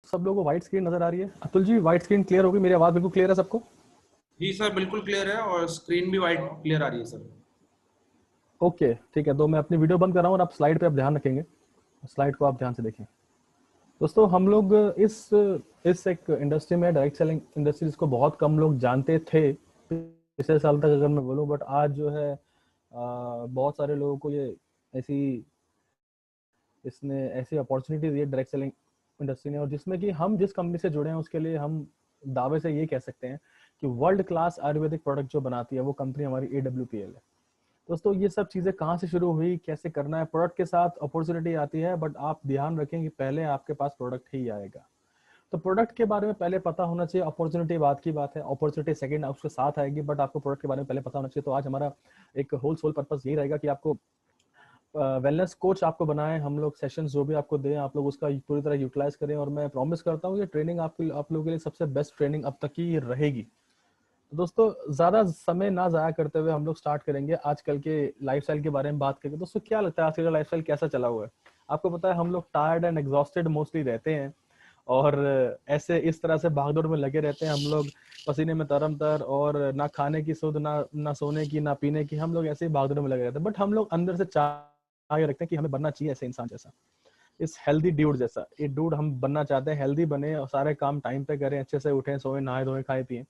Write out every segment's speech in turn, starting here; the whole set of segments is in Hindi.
सब लोगों को व्हाइट स्क्रीन नजर आ रही है? Atul ji, white screen clear होगी? मेरी आवाज बिल्कुल क्लियर है सबको? जी सर, बिल्कुल क्लियर है और स्क्रीन भी वाइट क्लियर आ रही है सर। ओके, ठीक है। तो मैं अपनी वीडियो बंद कर रहा हूँ और आप स्लाइड पे आप ध्यान रखेंगे, स्लाइड को आप ध्यान से देखें। दोस्तों, हम लोग इस एक इंडस्ट्री में, डायरेक्ट सेलिंग इंडस्ट्री, जिसको बहुत कम लोग जानते थे पिछले साल तक अगर मैं बोलूँ, बट आज जो है बहुत सारे लोगों को ये ऐसी इसने ऐसी अपॉर्चुनिटी दी है डायरेक्ट सेलिंग इंडस्ट्री ने, और जिसमें कि हम जिस कंपनी से जुड़े हैं उसके लिए हम दावे से ये कह सकते हैं कि वर्ल्ड क्लास आयुर्वेदिक प्रोडक्ट जो बनाती है वो कंपनी हमारी AWPL है। दोस्तों, ये सब चीज़ें कहाँ से शुरू हुई, कैसे करना है? प्रोडक्ट के साथ अपॉर्चुनिटी आती है, बट आप ध्यान रखें कि पहले आपके पास प्रोडक्ट ही आएगा। तो प्रोडक्ट के बारे में पहले पता होना चाहिए। अपॉर्चुनिटी बात की बात है, अपॉर्चुनिटी सेकंड उसके साथ आएगी, बट आपको प्रोडक्ट के बारे में पहले पता होना चाहिए। तो आज हमारा एक होल सोल पर्पस यही रहेगा कि आपको वेलनेस कोच आपको बनाएं, हम लोग सेशंस जो भी आपको दें आप लोग उसका पूरी तरह यूटिलाइज करें, और मैं प्रॉमिस करता हूँ ये ट्रेनिंग आप लोगों के लिए सबसे बेस्ट ट्रेनिंग अब तक की रहेगी। तो दोस्तों, ज्यादा समय ना जाया करते हुए हम लोग स्टार्ट करेंगे आजकल के लाइफस्टाइल के बारे में बात करके। दोस्तों, क्या लगता है आजकल का लाइफस्टाइल कैसा चला हुआ है? आपको पता है हम लोग टायर्ड एंड एग्जॉस्टेड मोस्टली रहते हैं, और ऐसे इस तरह से भागदौड़ में लगे रहते हैं हम लोग, पसीने में तरम-तर, और ना खाने की सुध, ना सोने की, ना पीने की, हम लोग ऐसे ही भागदौड़ में लगे रहते हैं। बट हम लोग अंदर से चाह ये रखते हैं कि हमें बनना चाहिए ऐसे इंसान जैसा, इस हेल्दी ड्यूड जैसा। ये ड्यूड हम बनना चाहते हैं, हेल्दी बने और सारे काम टाइम पे करें, अच्छे से उठें, सोएं, नहाए धोएं, खाए पिए।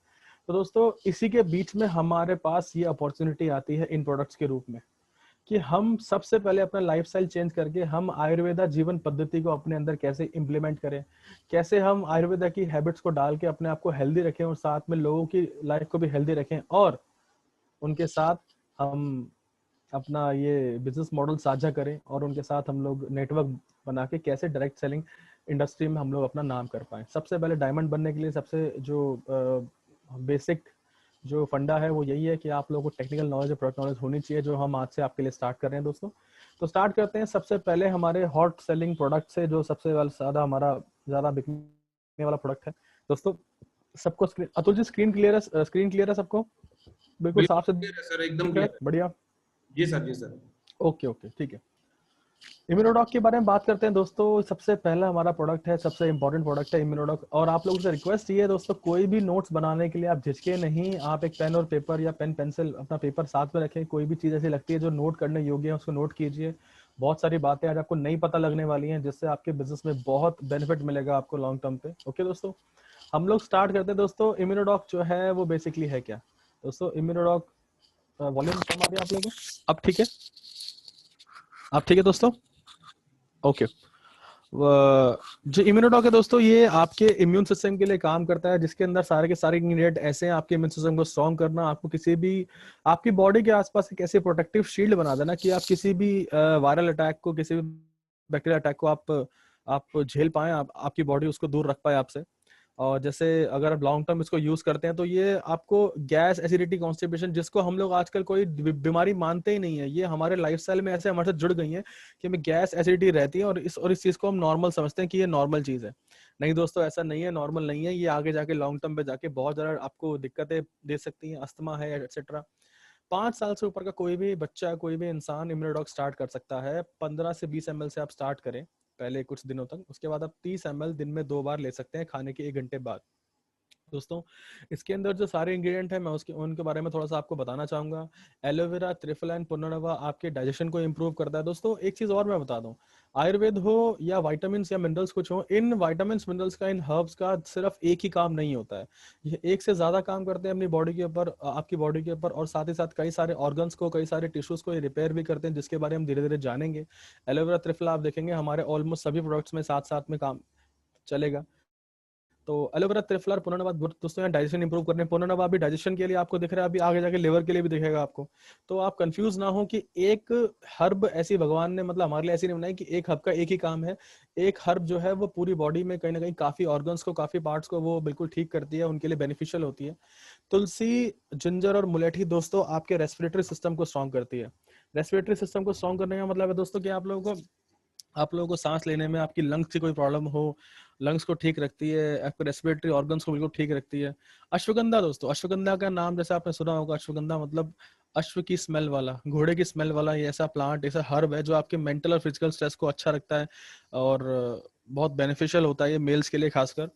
तो दोस्तों, इसी के बीच में हमारे पास ये अपॉर्चुनिटी आती है इन प्रोडक्ट्स के रूप में, कि हम सबसे पहले अपना लाइफस्टाइल चेंज करके हम आयुर्वेदा जीवन पद्धति को अपने अंदर कैसे इंप्लीमेंट करें, कैसे हम आयुर्वेदा की हैबिट्स को डाल के अपने आप को हेल्दी रखें और साथ में लोगों की लाइफ को भी हेल्दी रखें, और उनके साथ हम अपना ये बिजनेस मॉडल साझा करें, और उनके साथ हम लोग नेटवर्क बना के कैसे डायरेक्ट सेलिंग इंडस्ट्री में हम लोग अपना नाम कर पाए। सबसे पहले डायमंड बनने के लिए सबसे जो बेसिक जो फंडा है वो यही है कि आप लोगों को टेक्निकल नॉलेज और प्रोडक्ट नॉलेज होनी चाहिए, जो हम आज से आपके लिए स्टार्ट कर रहे हैं दोस्तों। तो स्टार्ट करते हैं सबसे पहले हमारे हॉट सेलिंग प्रोडक्ट से, जो सबसे ज़्यादा हमारा ज़्यादा बिकने वाला प्रोडक्ट है दोस्तों। सबको screen, Atul ji screen clear है? स्क्रीन क्लियर है सबको? बिल्कुल बिल्कुल साफ से क्लियर है सर, एकदम दिख रहा क्लियर है? है। बढ़िया। जी सर, जी सर। ओके ओके, ठीक है। इम्यूनोडॉक के बारे में बात करते हैं दोस्तों। सबसे पहला हमारा प्रोडक्ट है, सबसे इंपॉर्टेंट प्रोडक्ट है इम्यूनोडॉक। और आप लोगों से रिक्वेस्ट ये है दोस्तों, कोई भी नोट्स बनाने के लिए आप झिझके नहीं, आप एक पेन और पेपर या पेन पेंसिल अपना पेपर साथ में रखें। कोई भी चीज़ ऐसी लगती है जो नोट करने योग्य है उसको नोट कीजिए। बहुत सारी बातें आज आपको नहीं पता लगने वाली हैं, जिससे आपके बिजनेस में बहुत बेनिफिट मिलेगा आपको लॉन्ग टर्म पे। ओके दोस्तों, हम लोग स्टार्ट करते हैं दोस्तों। इम्यूनोडॉक जो है वो बेसिकली है क्या दोस्तों? इम्यूनोडॉक, वॉल्यूम कम आ रही है आप लोगों को? अब ठीक है? अब ठीक है दोस्तों? ओके। जो इम्यूनोडॉक है दोस्तों, ये आपके इम्यून सिस्टम के लिए काम करता है, जिसके अंदर सारे के सारे इंग्रेडिएंट ऐसे हैं आपके इम्यून सिस्टम को स्ट्रॉन्ग करना, आपको किसी भी आपकी बॉडी के आसपास एक ऐसे प्रोटेक्टिव शील्ड बना देना कि आप किसी भी वायरल अटैक को, किसी भी बैक्टीरियल अटैक को आप झेल पाए, आपकी बॉडी उसको दूर रख पाए आपसे। और जैसे अगर आप लॉन्ग टर्म इसको यूज करते हैं तो ये आपको गैस, एसिडिटी, कॉन्स्टिपेशन, जिसको हम लोग आजकल कोई बीमारी मानते ही नहीं है, ये हमारे लाइफस्टाइल में ऐसे हमारे साथ जुड़ गई है कि हमें गैस, एसिडिटी रहती है, और इस चीज को हम नॉर्मल समझते हैं कि ये नॉर्मल चीज है। नहीं दोस्तों, ऐसा नहीं है, नॉर्मल नहीं है। ये आगे जाके लॉन्ग टर्म पे जाके बहुत ज्यादा आपको दिक्कतें दे सकती हैं। अस्थमा है एक्सेट्रा। 5 साल से ऊपर का कोई भी बच्चा, कोई भी इंसान इम्यूनोडॉक स्टार्ट कर सकता है। 15 से 20 ml से आप स्टार्ट करें पहले कुछ दिनों तक, उसके बाद आप 30 ml दिन में 2 बार ले सकते हैं, खाने के 1 घंटे बाद। दोस्तों, इसके अंदर जो सारे इंग्रेडिएंट है मैं उसके उनके बारे में थोड़ा सा आपको बताना चाहूंगा। एलोवेरा, त्रिफला, पुनर्नवा आपके डाइजेशन को इंप्रूव करता है। दोस्तों, एक चीज और मैं बता दूं, आयुर्वेद हो या विटामिन या मिनरल्स कुछ हो, इन विटामिन मिनरल्स का, इन हर्ब्स का सिर्फ एक ही काम नहीं होता है। ये एक से ज्यादा काम करते हैं अपनी बॉडी के ऊपर, आपकी बॉडी के ऊपर, और साथ ही साथ कई सारे ऑर्गन्स को, कई सारे टिश्यूज को ये रिपेयर भी करते हैं, जिसके बारे में हम धीरे धीरे जानेंगे। एलोवेरा, त्रिफला आप देखेंगे हमारे ऑलमोस्ट सभी प्रोडक्ट्स में साथ साथ में काम चलेगा। तो एलोवेरा, त्रिफला और पुनर्नवा दोस्तों यहाँ डाइजेशन इंप्रूव करने, पुनर्नवा भी डाइजेशन के लिए आपको दिख रहा है, अभी आगे जाके लिवर के लिए भी दिखेगा आपको। तो आप कंफ्यूज ना हो कि एक हर्ब ऐसी भगवान ने, मतलब हमारे लिए ऐसी नहीं बनाई कि एक हर्ब का एक ही काम है। एक हर्ब जो है वो पूरी बॉडी में कहीं ना कहीं काफी ऑर्गन्स को, काफी पार्ट्स को वो बिल्कुल ठीक करती है, उनके लिए बेनिफिशियल होती है। तुलसी, जिंजर और मुलेठी दोस्तों आपके रेस्पिरेटरी सिस्टम को स्ट्रॉन्ग करती है। रेस्पिरेटरी सिस्टम को स्ट्रॉन्ग करने का मतलब है दोस्तों कि आप लोगों को सांस लेने में, आपकी लंग्स की कोई प्रॉब्लम हो, लंग्स को ठीक रखती है, आपके रेस्पिरेटरी ऑर्गन्स को बिल्कुल ठीक रखती है। अश्वगंधा दोस्तों, अश्वगंधा का नाम जैसे आपने सुना होगा, अश्वगंधा मतलब अश्व की स्मेल वाला, घोड़े की स्मेल वाला, ये ऐसा प्लांट, ऐसा हर्ब है जो आपके मेंटल और फिजिकल स्ट्रेस को अच्छा रखता है, और बहुत बेनिफिशियल होता है ये मेल्स के लिए खासकर।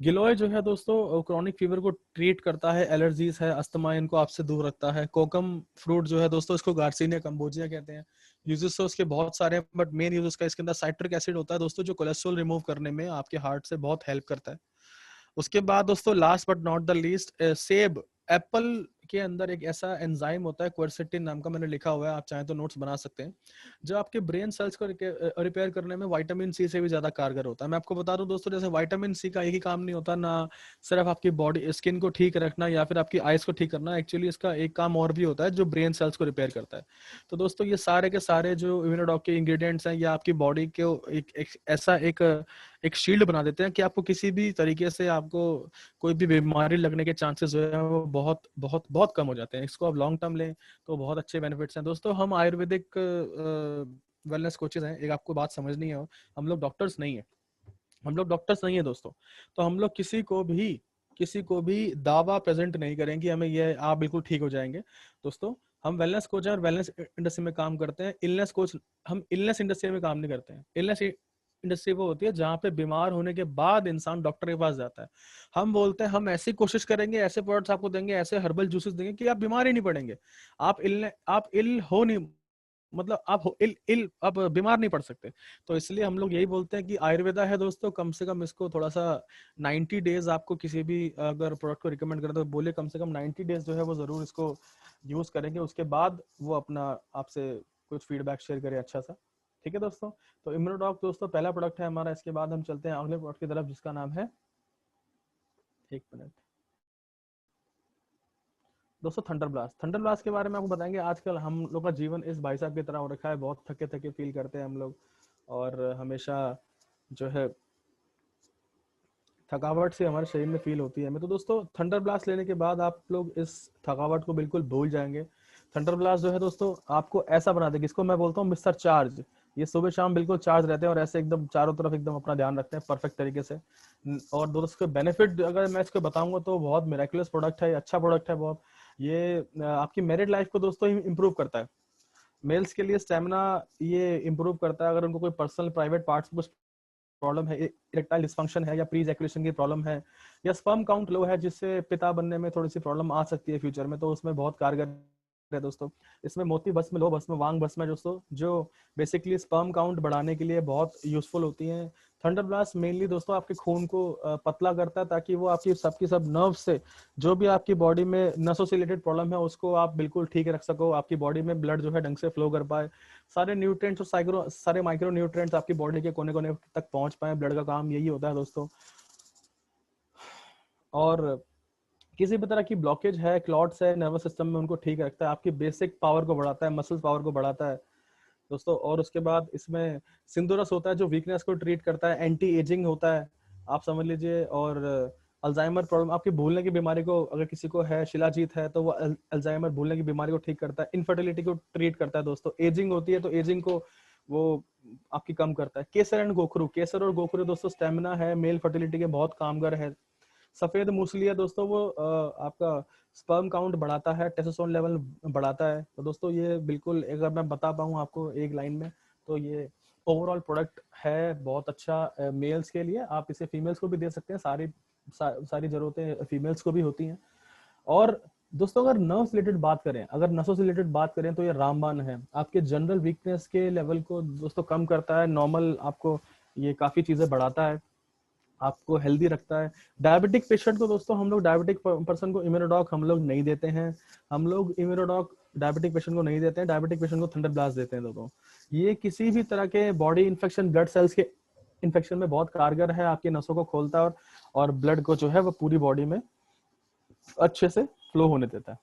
गिलोय जो है दोस्तों क्रॉनिक फीवर को ट्रीट करता है, एलर्जीज है, अस्थमा इनको आपसे दूर रखता है। कोकम फ्रूट जो है दोस्तों इसको गार्सिनिया कंबोजिया कहते हैं। यूजेस तो उसके बहुत सारे हैं, बट मेन यूज उसका इसके अंदर साइट्रिक एसिड होता है दोस्तों, जो कोलेस्ट्रॉल रिमूव करने में आपके हार्ट से बहुत हेल्प करता है। उसके बाद दोस्तों last but not the least, सेब, एप्पल के अंदर एक ऐसा एंजाइम होता है क्वर्सेटिन नाम का, मैंने लिखा हुआ है, आप चाहें तो नोट्स बना सकते हैं, जो आपके ब्रेन सेल्स को रिपेयर करने में विटामिन सी से भी ज्यादा कारगर होता है। मैं आपको बता दूं दोस्तों, जैसे विटामिन सी का एक ही काम नहीं होता ना, सिर्फ आपकी बॉडी स्किन को ठीक रखना या फिर आपकी आइज को ठीक करना, एक्चुअली इसका एक काम और भी होता है जो ब्रेन सेल्स को रिपेयर करता है। तो दोस्तों ये सारे के सारे जो इम्यूनोडॉक के इंग्रेडिएंट्स हैं, या आपकी बॉडी को ऐसा एक शील्ड बना देते हैं कि आपको किसी भी तरीके से आपको कोई भी बीमारी लगने के चांसेस जो है वो बहुत बहुत बहुत कम हो जाते हैं। इसको आप लॉन्ग टर्म लें तो बहुत अच्छे बेनिफिट्स हैं दोस्तों। हम आयुर्वेदिक वेलनेस कोचेज हैं, एक आपको बात समझनी है, हम लोग डॉक्टर्स नहीं है, हम लोग डॉक्टर्स नहीं है दोस्तों। तो हम लोग किसी को भी दावा प्रेजेंट नहीं करेंगे हमें ये आप बिल्कुल ठीक हो जाएंगे दोस्तों। हम वेलनेस कोच हैं और वेलनेस इंडस्ट्री में काम करते हैं। इलनेस कोच, हम इलनेस इंडस्ट्री में काम नहीं करते हैं। इलनेस इंडस्ट्री वो होती है जहाँ पे बीमार होने के बाद इंसान डॉक्टर के पास जाता है। हम बोलते हैं हम ऐसी कोशिश करेंगे, ऐसे प्रोडक्ट्स आपको देंगे, ऐसे हर्बल जूसेस देंगे कि आप बीमार ही नहीं पड़ेंगे। आप इल हो नहीं, मतलब आप आप बीमार नहीं पड़ सकते। तो इसलिए हम लोग यही बोलते हैं कि आयुर्वेदा है दोस्तों, कम से कम इसको थोड़ा सा 90 डेज आपको किसी भी अगर प्रोडक्ट को रिकमेंड करें तो बोले कम से कम 90 डेज जो है वो जरूर इसको यूज करेंगे, उसके बाद वो अपना आपसे कुछ फीडबैक शेयर करें अच्छा सा। ठीक है दोस्तों, तो इम्यूनोडॉक दोस्तों पहला प्रोडक्ट है हमारा। इसके बाद हम चलते हैं अगले प्रोडक्ट की तरफ जिसका नाम है, एक मिनट दोस्तों, थंडर ब्लास्ट। थंडर ब्लास्ट के बारे में आपको बताएंगे। आजकल हम लोग का जीवन इस भाई साहब की तरह हो रखा है, बहुत थके थके फील करते हैं हम लोग, और हमेशा जो है थकावट से हमारे शरीर में फील होती है हमें। तो दोस्तों थंडर ब्लास्ट लेने के बाद आप लोग इस थकावट को बिल्कुल भूल जाएंगे। थंडर ब्लास्ट जो है दोस्तों आपको ऐसा बना देगा, इसको मैं बोलता हूँ मिस्टर चार्ज। ये सुबह शाम बिल्कुल चार्ज रहते हैं और ऐसे एकदम चारों तरफ एकदम अपना ध्यान रखते हैं परफेक्ट तरीके से। और दोस्तों बेनिफिट अगर मैं इसको बताऊंगा तो बहुत मिराकुलस प्रोडक्ट है, अच्छा प्रोडक्ट है बहुत। ये आपकी मैरिड लाइफ को दोस्तों इम्प्रूव करता है। मेल्स के लिए स्टेमिना ये इम्प्रूव करता है। अगर उनको कोई पर्सनल प्राइवेट पार्ट्स में कुछ प्रॉब्लम है, इरेक्टाइल डिस्फंक्शन है या प्री इजैकुलेशन की प्रॉब्लम है, या स्पर्म काउंट लो है जिससे पिता बनने में थोड़ी सी प्रॉब्लम आ सकती है फ्यूचर में, तो उसमें बहुत कारगर है दोस्तों। इसमें मोती भस्म, लो भस्म, वांग भस्म है दोस्तों, जो बेसिकली स्पर्म काउंट बढ़ाने के लिए बहुत यूजफुल होती हैं। थंडर ब्लास्ट मेनली दोस्तों आपके खून को पतला करता है, ताकि वो आपकी सबकी सब नर्व से जो भी आपकी बॉडी में नसों से रिलेटेड प्रॉब्लम है उसको आप बिल्कुल ठीक रख सको, आपकी बॉडी में ब्लड जो है ढंग से फ्लो कर पाए, सारे न्यूट्रिएंट्स और सारे माइक्रो न्यूट्रिएंट्स आपकी बॉडी के कोने कोने तक पहुंच पाए। ब्लड का काम यही होता है दोस्तों। और किसी भी तरह की ब्लॉकेज है, क्लॉट्स है नर्वस सिस्टम में, उनको ठीक रखता है, आपकी बेसिक पावर को बढ़ाता है, मसल पावर को बढ़ाता है दोस्तों। और उसके बाद इसमें सिंदूरस होता है जो वीकनेस को ट्रीट करता है, एंटी एजिंग होता है आप समझ लीजिए। और अल्जाइमर प्रॉब्लम, आपकी भूलने की बीमारी को अगर किसी को है, शिलाजीत है, तो वो अल्जाइमर भूलने की बीमारी को ठीक करता है। इनफर्टिलिटी को ट्रीट करता है दोस्तों। एजिंग होती है तो एजिंग को वो आपकी कम करता है। केसर एंड गोखरू, केसर और गोखरू दोस्तों स्टेमिना है, मेल फर्टिलिटी के बहुत कामगर है। सफेद मूसली है दोस्तों, वो आपका स्पर्म काउंट बढ़ाता है, टेस्टोस्टेरोन लेवल बढ़ाता है। तो दोस्तों ये बिल्कुल अगर मैं बता पाऊँ आपको एक लाइन में, तो ये ओवरऑल प्रोडक्ट है बहुत अच्छा मेल्स के लिए। आप इसे फीमेल्स को भी दे सकते हैं, सारी जरूरतें फीमेल्स को भी होती हैं। और दोस्तों अगर नर्व से रिलेटेड बात करें, अगर नसों से रिलेटेड बात करें, तो ये रामबाण है। आपके जनरल वीकनेस के लेवल को दोस्तों कम करता है, नॉर्मल आपको ये काफी चीजें बढ़ाता है, आपको हेल्दी रखता है। डायबिटिक पेशेंट को दोस्तों, हम लोग डायबिटिक पर्सन को इम्यूनोडॉक हम लोग नहीं देते हैं, हम लोग इम्यूनोडॉक डायबिटिक पेशेंट को नहीं देते हैं, डायबिटिक पेशेंट को थंडर ब्लास्ट देते हैं दोस्तों। ये किसी भी तरह के बॉडी इन्फेक्शन, ब्लड सेल्स के इन्फेक्शन में बहुत कारगर है, आपकी नसों को खोलता है और ब्लड को जो है वो पूरी बॉडी में अच्छे से फ्लो होने देता है।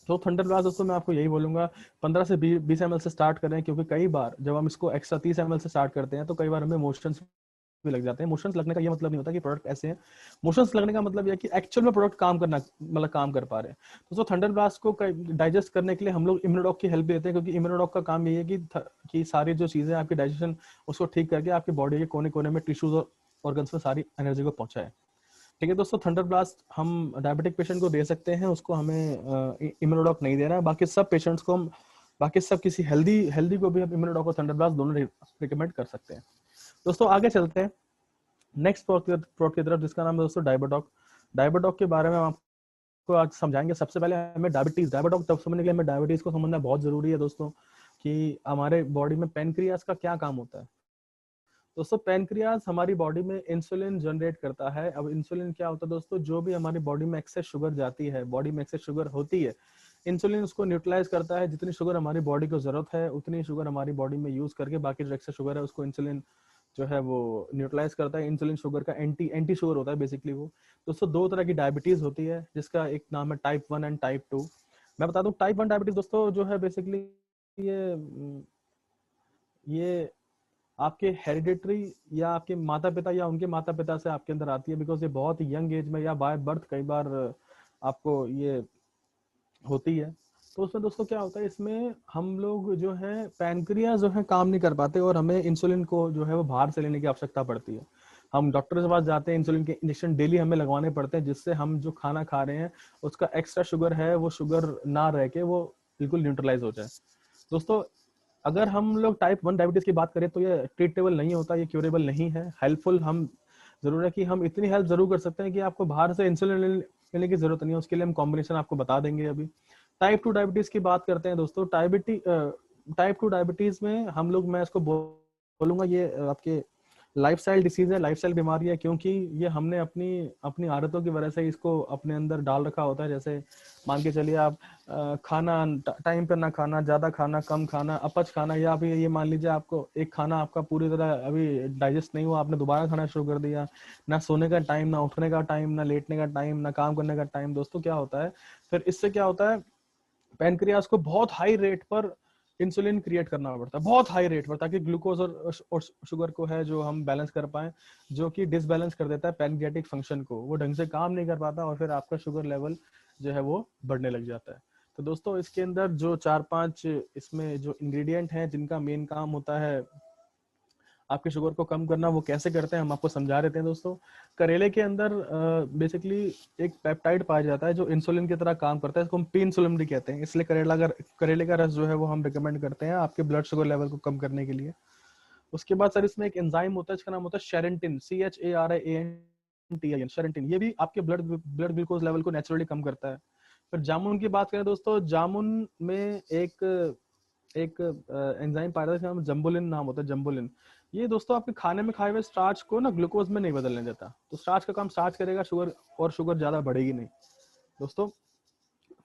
तो थंडर ब्लास्ट दोस्तों मैं आपको यही बोलूंगा 15 से 20 ml से स्टार्ट करें, क्योंकि कई बार जब हम इसको एक्स्ट्रा 30 ml से स्टार्ट करते हैं तो कई बार हमें मोशंस भी लग जाते हैं। मोशंस लगने का ये मतलब नहीं होता कि प्रोडक्ट ऐसे हैं, मोशंस लगने का मतलब यह कि एक्चुअल में प्रोडक्ट काम करना, मतलब काम कर पा रहे हैं। दोस्तों थंडर ब्लास्ट को डाइजेस्ट करने के लिए हम लोग इम्यूनोडॉक की हेल्प लेते हैं, क्योंकि इम्यूनोडॉक का काम यही है कि सारी जो चीजें आपकी डाइजेशन उसको ठीक करके आपकी बॉडी के कोने कोने में टिश्यूज और ऑर्गन्स में सारी एनर्जी को पहुंचाए। ठीक है दोस्तों, थंडर ब्लास्ट हम डायबिटिक पेशेंट को दे सकते हैं, उसको हमें इम्यूनोडॉक नहीं देना है। बाकी सब पेशेंट्स को हम, बाकी सब किसी हेल्दी को भी हम इम्यूनोडॉक और थंडर ब्लास्ट दोनों रिकमेंड कर सकते हैं। दोस्तों आगे चलते हैं नेक्स्ट प्रोडक्ट की तरफ, जिसका नाम है दोस्तों डायबेटॉक। डायबेटॉक के बारे में हम आपको आज समझाएंगे। सबसे पहले हमें डायबेटॉक तब समझने के लिए हमें डायबिटीज को समझना बहुत जरूरी है दोस्तों, कि हमारे बॉडी में पेनक्रियास का क्या काम होता है। दोस्तों पेनक्रियास हमारी बॉडी में इंसुलिन जनरेट करता है। अब इंसुलिन क्या होता है दोस्तों, जो भी हमारी बॉडी में एक्सेस शुगर जाती है, बॉडी में एक्सेस शुगर होती है, इंसुलिन उसको न्यूट्रलाइज करता है। जितनी शुगर हमारी बॉडी को जरूरत है उतनी शुगर हमारी बॉडी में यूज करके बाकी जो एक्सेस शुगर है उसको इंसुलिन जो है वो न्यूट्रलाइज करता है। इंसुलिन शुगर का एंटी शुगर होता है बेसिकली वो। दोस्तों दो तरह की डायबिटीज होती है, जिसका एक नाम है टाइप 1 एंड टाइप 2। मैं बता दूं टाइप 1 डायबिटीज दोस्तों जो है बेसिकली ये आपके हेरिडिटरी या आपके माता पिता या उनके माता पिता से आपके अंदर आती है, बिकॉज ये बहुत यंग एज में या बाय बर्थ कई बार आपको ये होती है। तो उसमें दोस्तों क्या होता है, इसमें हम लोग जो है पैनक्रियास जो है काम नहीं कर पाते और हमें इंसुलिन को जो है वो बाहर से लेने की आवश्यकता पड़ती है। हम डॉक्टर के पास जाते हैं, इंसुलिन के इंजेक्शन डेली हमें लगवाने पड़ते हैं, जिससे हम जो खाना खा रहे हैं उसका एक्स्ट्रा शुगर है वो शुगर ना रह के वो बिल्कुल न्यूट्रलाइज हो जाए। दोस्तों अगर हम लोग टाइप 1 डायबिटीज की बात करें तो ये ट्रीटेबल नहीं होता, ये क्यूरेबल नहीं है। हेल्पफुल हम जरूर है कि हम इतनी हेल्प जरूर कर सकते हैं कि आपको बाहर से इंसुलिन लेने की जरूरत नहीं है। उसके लिए हम कॉम्बिनेशन आपको बता देंगे। अभी टाइप 2 डायबिटीज की बात करते हैं दोस्तों। टाइप 2 डायबिटीज में हम लोग, मैं इसको बोलूंगा ये आपके लाइफस्टाइल डिसीज है, लाइफस्टाइल बीमारी है, क्योंकि ये हमने अपनी अपनी आदतों की वजह से इसको अपने अंदर डाल रखा होता है। जैसे मान के चलिए आप खाना टाइम पर ना खाना, ज्यादा खाना, कम खाना, अपच खाना, या फिर ये मान लीजिए आपको एक खाना आपका पूरी तरह अभी डाइजेस्ट नहीं हुआ, आपने दोबारा खाना शुरू कर दिया। ना सोने का टाइम, ना उठने का टाइम, ना लेटने का टाइम, ना काम करने का टाइम। दोस्तों क्या होता है फिर, इससे क्या होता है, पैनक्रियास को बहुत हाई रेट पर इंसुलिन क्रिएट करना पड़ता है, बहुत हाई रेट पर, ताकि ग्लूकोज और शुगर को है जो हम बैलेंस कर पाए, जो कि डिसबैलेंस कर देता है पैनक्रियाटिक फंक्शन को। वो ढंग से काम नहीं कर पाता और फिर आपका शुगर लेवल जो है वो बढ़ने लग जाता है। तो दोस्तों इसके अंदर जो 4-5 इसमें जो इंग्रेडिएंट हैं जिनका मेन काम होता है आपके शुगर को कम करना, वो कैसे करते हैं हम आपको समझा देते हैं दोस्तों। करेले के अंदर बेसिकली एक पेप्टाइड पाया जाता है जो इंसुलिन की तरह काम करता है, इसको हम पी इंसुलिन भी कहते हैं। इसलिए करेले का रस जो है वो हम रिकमेंड करते हैं आपके ब्लड शुगर लेवल को कम करने के लिए। उसके बाद सर इसमें एक एंजाइम होता है जिसका नाम होता है शेरेंटिन, CHARANTIN, शेरेंटिन। ये भी आपके ब्लड ग्लूकोज लेवल को नेचुरली कम करता है। फिर जामुन की बात करें दोस्तों, जामुन में एक एंजाइम पाया जाता है जिसका जम्बुलिन नाम होता है, जम्बुलिन। ये दोस्तों आपके खाने में खाए हुए स्टार्च को ना ग्लूकोज में नहीं बदलने देता, तो स्टार्च का काम स्टार्च करेगा, शुगर ज्यादा बढ़ेगी नहीं दोस्तों।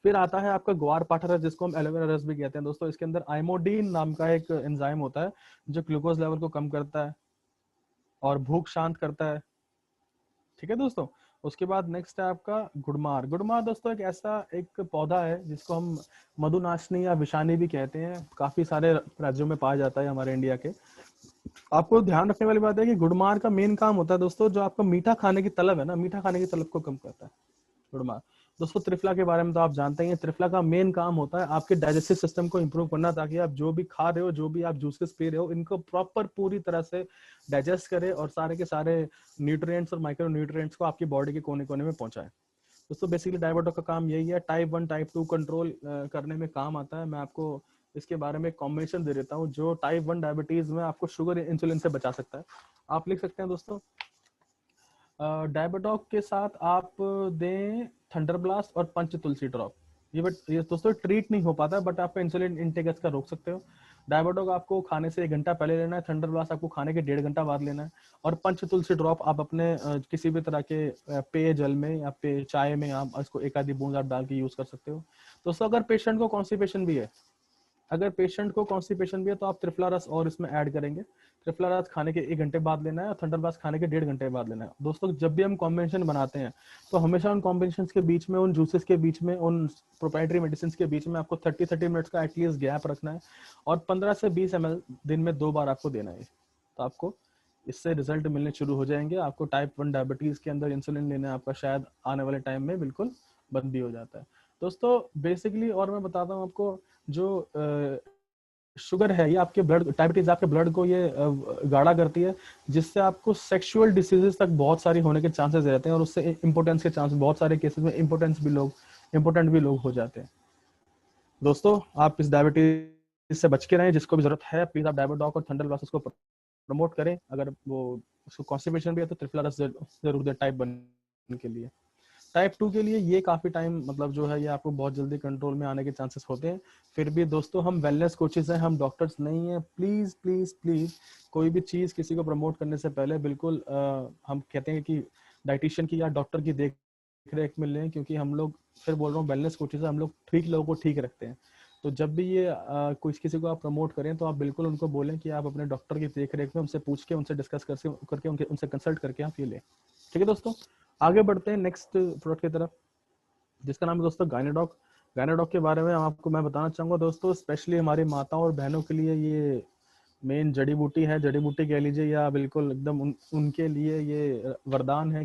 फिर आता है आपका ग्वार पाठा रस, जिसको हम एलोवेरा रस भी कहते हैं दोस्तों। इसके अंदर आइमोडीन नाम का एक एंजाइम होता है जो ग्लूकोज लेवल को कम करता है और भूख शांत करता है। ठीक है दोस्तों। उसके बाद नेक्स्ट है आपका गुड़मार। गुड़मार दोस्तों एक ऐसा एक पौधा है जिसको हम मधुनाशनी या विषानी भी कहते हैं, काफी सारे राज्यों में पाया जाता है हमारे इंडिया के। आपको ध्यान रखने वाली बात है कि गुड़मार का मेन काम होता है दोस्तों, जो आपका मीठा खाने की तलब है ना, मीठा खाने की तलब को कम करता है गुड़मार। दोस्तों त्रिफला के बारे में तो आप जानते ही हैं, त्रिफला का मेन काम होता है आपके डाइजेस्टिव सिस्टम को इंप्रूव करना, ताकि आप जो भी खा रहे हो, जो भी आप जूसेस पी रहे हो, इनको प्रॉपर पूरी तरह से डाइजेस्ट करे और सारे के सारे न्यूट्रिएंट्स और माइक्रो न्यूट्रिएंट्स को आपकी बॉडी के कोने कोने में पहुंचाए। दोस्तों बेसिकली डायबिटीज का काम यही है, टाइप 1 टाइप 2 कंट्रोल करने में काम आता है। मैं आपको इसके बारे में कॉम्बिनेशन दे देता हूँ जो टाइप 1 डायबिटीज में आपको शुगर इंसुलिन से बचा सकता है। आप लिख सकते हैं दोस्तों, डायबिटॉक के साथ आप दें थंडर ब्लास्ट और पंच तुलसी ड्रॉप। ये दोस्तों ट्रीट नहीं हो पाता, बट आपका इंसुलिन इंटेक इसका रोक सकते हो। डायबिटॉक आपको खाने से 1 घंटा पहले लेना है, थंडर ब्लास्ट आपको खाने के 1.5 घंटा बाद लेना है, और पंच तुलसी ड्रॉप आप अपने किसी भी तरह के पेय जल में या चाय में आप इसको एक आधी बूंद आप डाल के यूज कर सकते हो। दोस्तों अगर पेशेंट को कॉन्स्टिपेशन भी है, तो आप त्रिफला रस और इसमें ऐड करेंगे। त्रिफला रस खाने के 1 घंटे बाद लेना है और थंडर ब्लास्ट खाने के 1.5 घंटे बाद लेना है। दोस्तों जब भी हम कॉम्बिनेशन बनाते हैं तो हमेशा उन कॉम्बिनेशन के बीच में, उन जूसेस के बीच में, उन प्रोप्राइटरी मेडिसिन के बीच में आपको 30 मिनट्स का एटलीस्ट गैप रखना है, और 15 से 20 ml दिन में 2 बार आपको देना है। तो आपको इससे रिजल्ट मिलने शुरू हो जाएंगे। आपको टाइप 1 डायबिटीज के अंदर इंसुलिन लेना आपका शायद आने वाले टाइम में बिल्कुल बंद भी हो जाता है। दोस्तों बेसिकली और मैं बताता हूँ आपको, जो शुगर है ये आपके ब्लड, डायबिटीज आपके ब्लड को ये गाढ़ा करती है, जिससे आपको सेक्सुअल डिसीजेस तक बहुत सारी होने के चांसेस रहते हैं, और उससे इम्पोर्टेंस के चांसेस, बहुत सारे केसेस में इम्पोर्टेंट भी लोग हो जाते हैं। दोस्तों आप इस डायबिटीज से बच के रहें, जिसको भी जरूरत है प्लीज आप डायबिटॉक और थंडर ब्लास्ट को प्रमोट करें। अगर वो उसको कॉन्स्टिपेशन भी है तो त्रिफला रस जरूर दे टाइप 1 के लिए। टाइप 2 के लिए ये काफी टाइम मतलब जो है ये आपको बहुत जल्दी कंट्रोल में आने के चांसेस होते हैं। फिर भी दोस्तों हम वेलनेस कोचेस हैं, हम डॉक्टर्स नहीं हैं। प्लीज प्लीज प्लीज कोई भी चीज किसी को प्रमोट करने से पहले बिल्कुल हम कहते हैं कि डाइटिशियन की या डॉक्टर की देख रेख में लें, क्योंकि हम लोग, फिर बोल रहा हूँ, वेलनेस कोचेस हम लोग ठीक लोगों को ठीक रखते हैं। तो जब भी ये कुछ किसी को आप प्रमोट करें तो आप बिल्कुल उनको बोलें कि आप अपने डॉक्टर की देख रेख में उनसे पूछ के, उनसे डिस्कस करके उनसे कंसल्ट करके आप ये लें। ठीक है दोस्तों, आगे बढ़ते हैं नेक्स्ट प्रोडक्ट की तरफ, जिसका नाम है दोस्तों गायनाडॉक। गायनाडॉक के बारे में आपको मैं बताना चाहूंगा दोस्तों, स्पेशली हमारी माताओं और बहनों के लिए ये मेन जड़ी बूटी है, जड़ी बूटी कह लीजिए, या बिल्कुल एकदम उनके लिए ये वरदान है।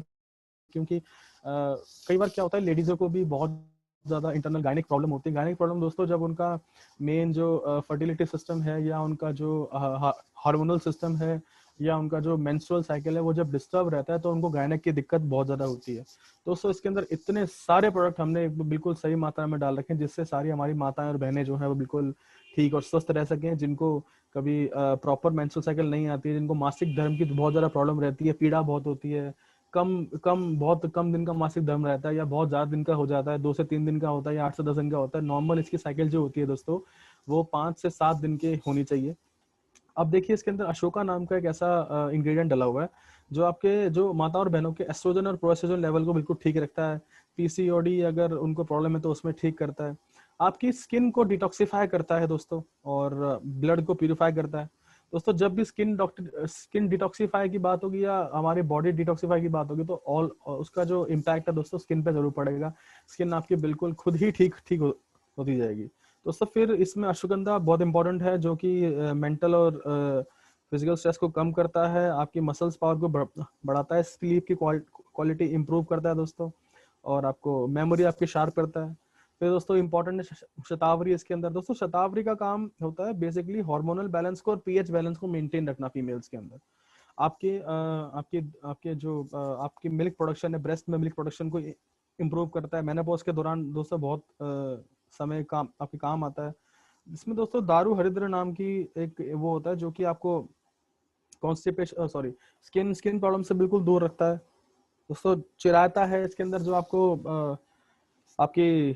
क्योंकि कई बार क्या होता है, लेडीजों को भी बहुत ज्यादा इंटरनल गायनिक प्रॉब्लम होती है। गायनिक प्रॉब्लम दोस्तों जब उनका मेन जो फर्टिलिटी सिस्टम है या उनका जो हार्मोनल सिस्टम है या उनका जो मेंस्ट्रुअल साइकिल है वो जब डिस्टर्ब रहता है तो उनको गायनिक की दिक्कत बहुत ज्यादा होती है। दोस्तों इसके अंदर इतने सारे प्रोडक्ट हमने बिल्कुल सही मात्रा में डाल रखे हैं जिससे सारी हमारी माताएं और बहनें जो है वो बिल्कुल ठीक और स्वस्थ रह सकें। जिनको कभी प्रॉपर मेंस्ट्रुअल साइकिल नहीं आती है, जिनको मासिक धर्म की बहुत ज्यादा प्रॉब्लम रहती है, पीड़ा बहुत होती है, बहुत कम दिन का मासिक धर्म रहता है या बहुत ज्यादा दिन का हो जाता है, 2 से 3 दिन का होता है या 8 से 10 दिन का होता है। नॉर्मल इसकी साइकिल जो होती है दोस्तों वो 5 से 7 दिन की होनी चाहिए। अब देखिए इसके अंदर अशोका नाम का एक ऐसा इंग्रेडिएंट डला हुआ है जो आपके जो माता और बहनों के एस्ट्रोजन और प्रोजेस्टेरोन लेवल को बिल्कुल ठीक रखता है। पीसीओडी अगर उनको प्रॉब्लम है तो उसमें ठीक करता है। आपकी स्किन को डिटॉक्सिफाई करता है दोस्तों, और ब्लड को प्यूरिफाई करता है। दोस्तों जब भी स्किन डिटॉक्सिफाई की बात होगी या हमारी बॉडी डिटॉक्सिफाई की बात होगी तो ऑल उसका जो इम्पैक्ट है दोस्तों स्किन पे जरूर पड़ेगा। स्किन आपकी बिल्कुल खुद ही ठीक होती जाएगी। दोस्तों फिर इसमें अश्वगंधा बहुत इंपॉर्टेंट है, जो कि मेंटल और फिजिकल स्ट्रेस को कम करता है, आपकी मसल्स पावर को बढ़ाता है, स्लीप की क्वालिटी इंप्रूव करता है दोस्तों, और आपको मेमोरी आपकी शार्प करता है। फिर दोस्तों इंपॉर्टेंट है शतावरी इसके अंदर। दोस्तों शतावरी का काम होता है बेसिकली हार्मोनल बैलेंस को और पीएच बैलेंस को मेंटेन रखना फीमेल्स के अंदर। आपके आपके आपके जो आपकी मिल्क प्रोडक्शन है, ब्रेस्ट में मिल्क प्रोडक्शन को इम्प्रूव करता है। मेनोपॉज के दौरान दोस्तों बहुत समय काम आपके काम आता है। इसमें दोस्तों दारू हरिद्र नाम की एक वो होता है जो कि आपको constipation sorry skin skin problem से बिल्कुल दूर रखता है दोस्तों। चिरायता है इसके अंदर जो आपको आपकी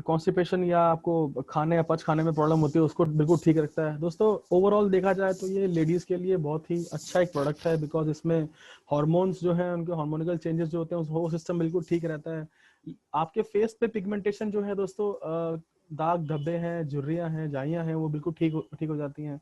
कॉन्स्टिपेशन या आपको खाने या पच खाने में प्रॉब्लम होती है उसको बिल्कुल ठीक रखता है। दोस्तों ओवरऑल देखा जाए तो ये लेडीज के लिए बहुत ही अच्छा एक प्रोडक्ट है, बिकॉज इसमें हार्मोन्स जो है उनके हार्मोनिकल चेंजेस जो होते हैं वो सिस्टम बिल्कुल ठीक रहता है। आपके फेस पे पिगमेंटेशन जो है दोस्तों, दाग धब्बे हैं, झुर्रियां हैं, जाइयां हैं, वो बिल्कुल ठीक हो जाती हैं।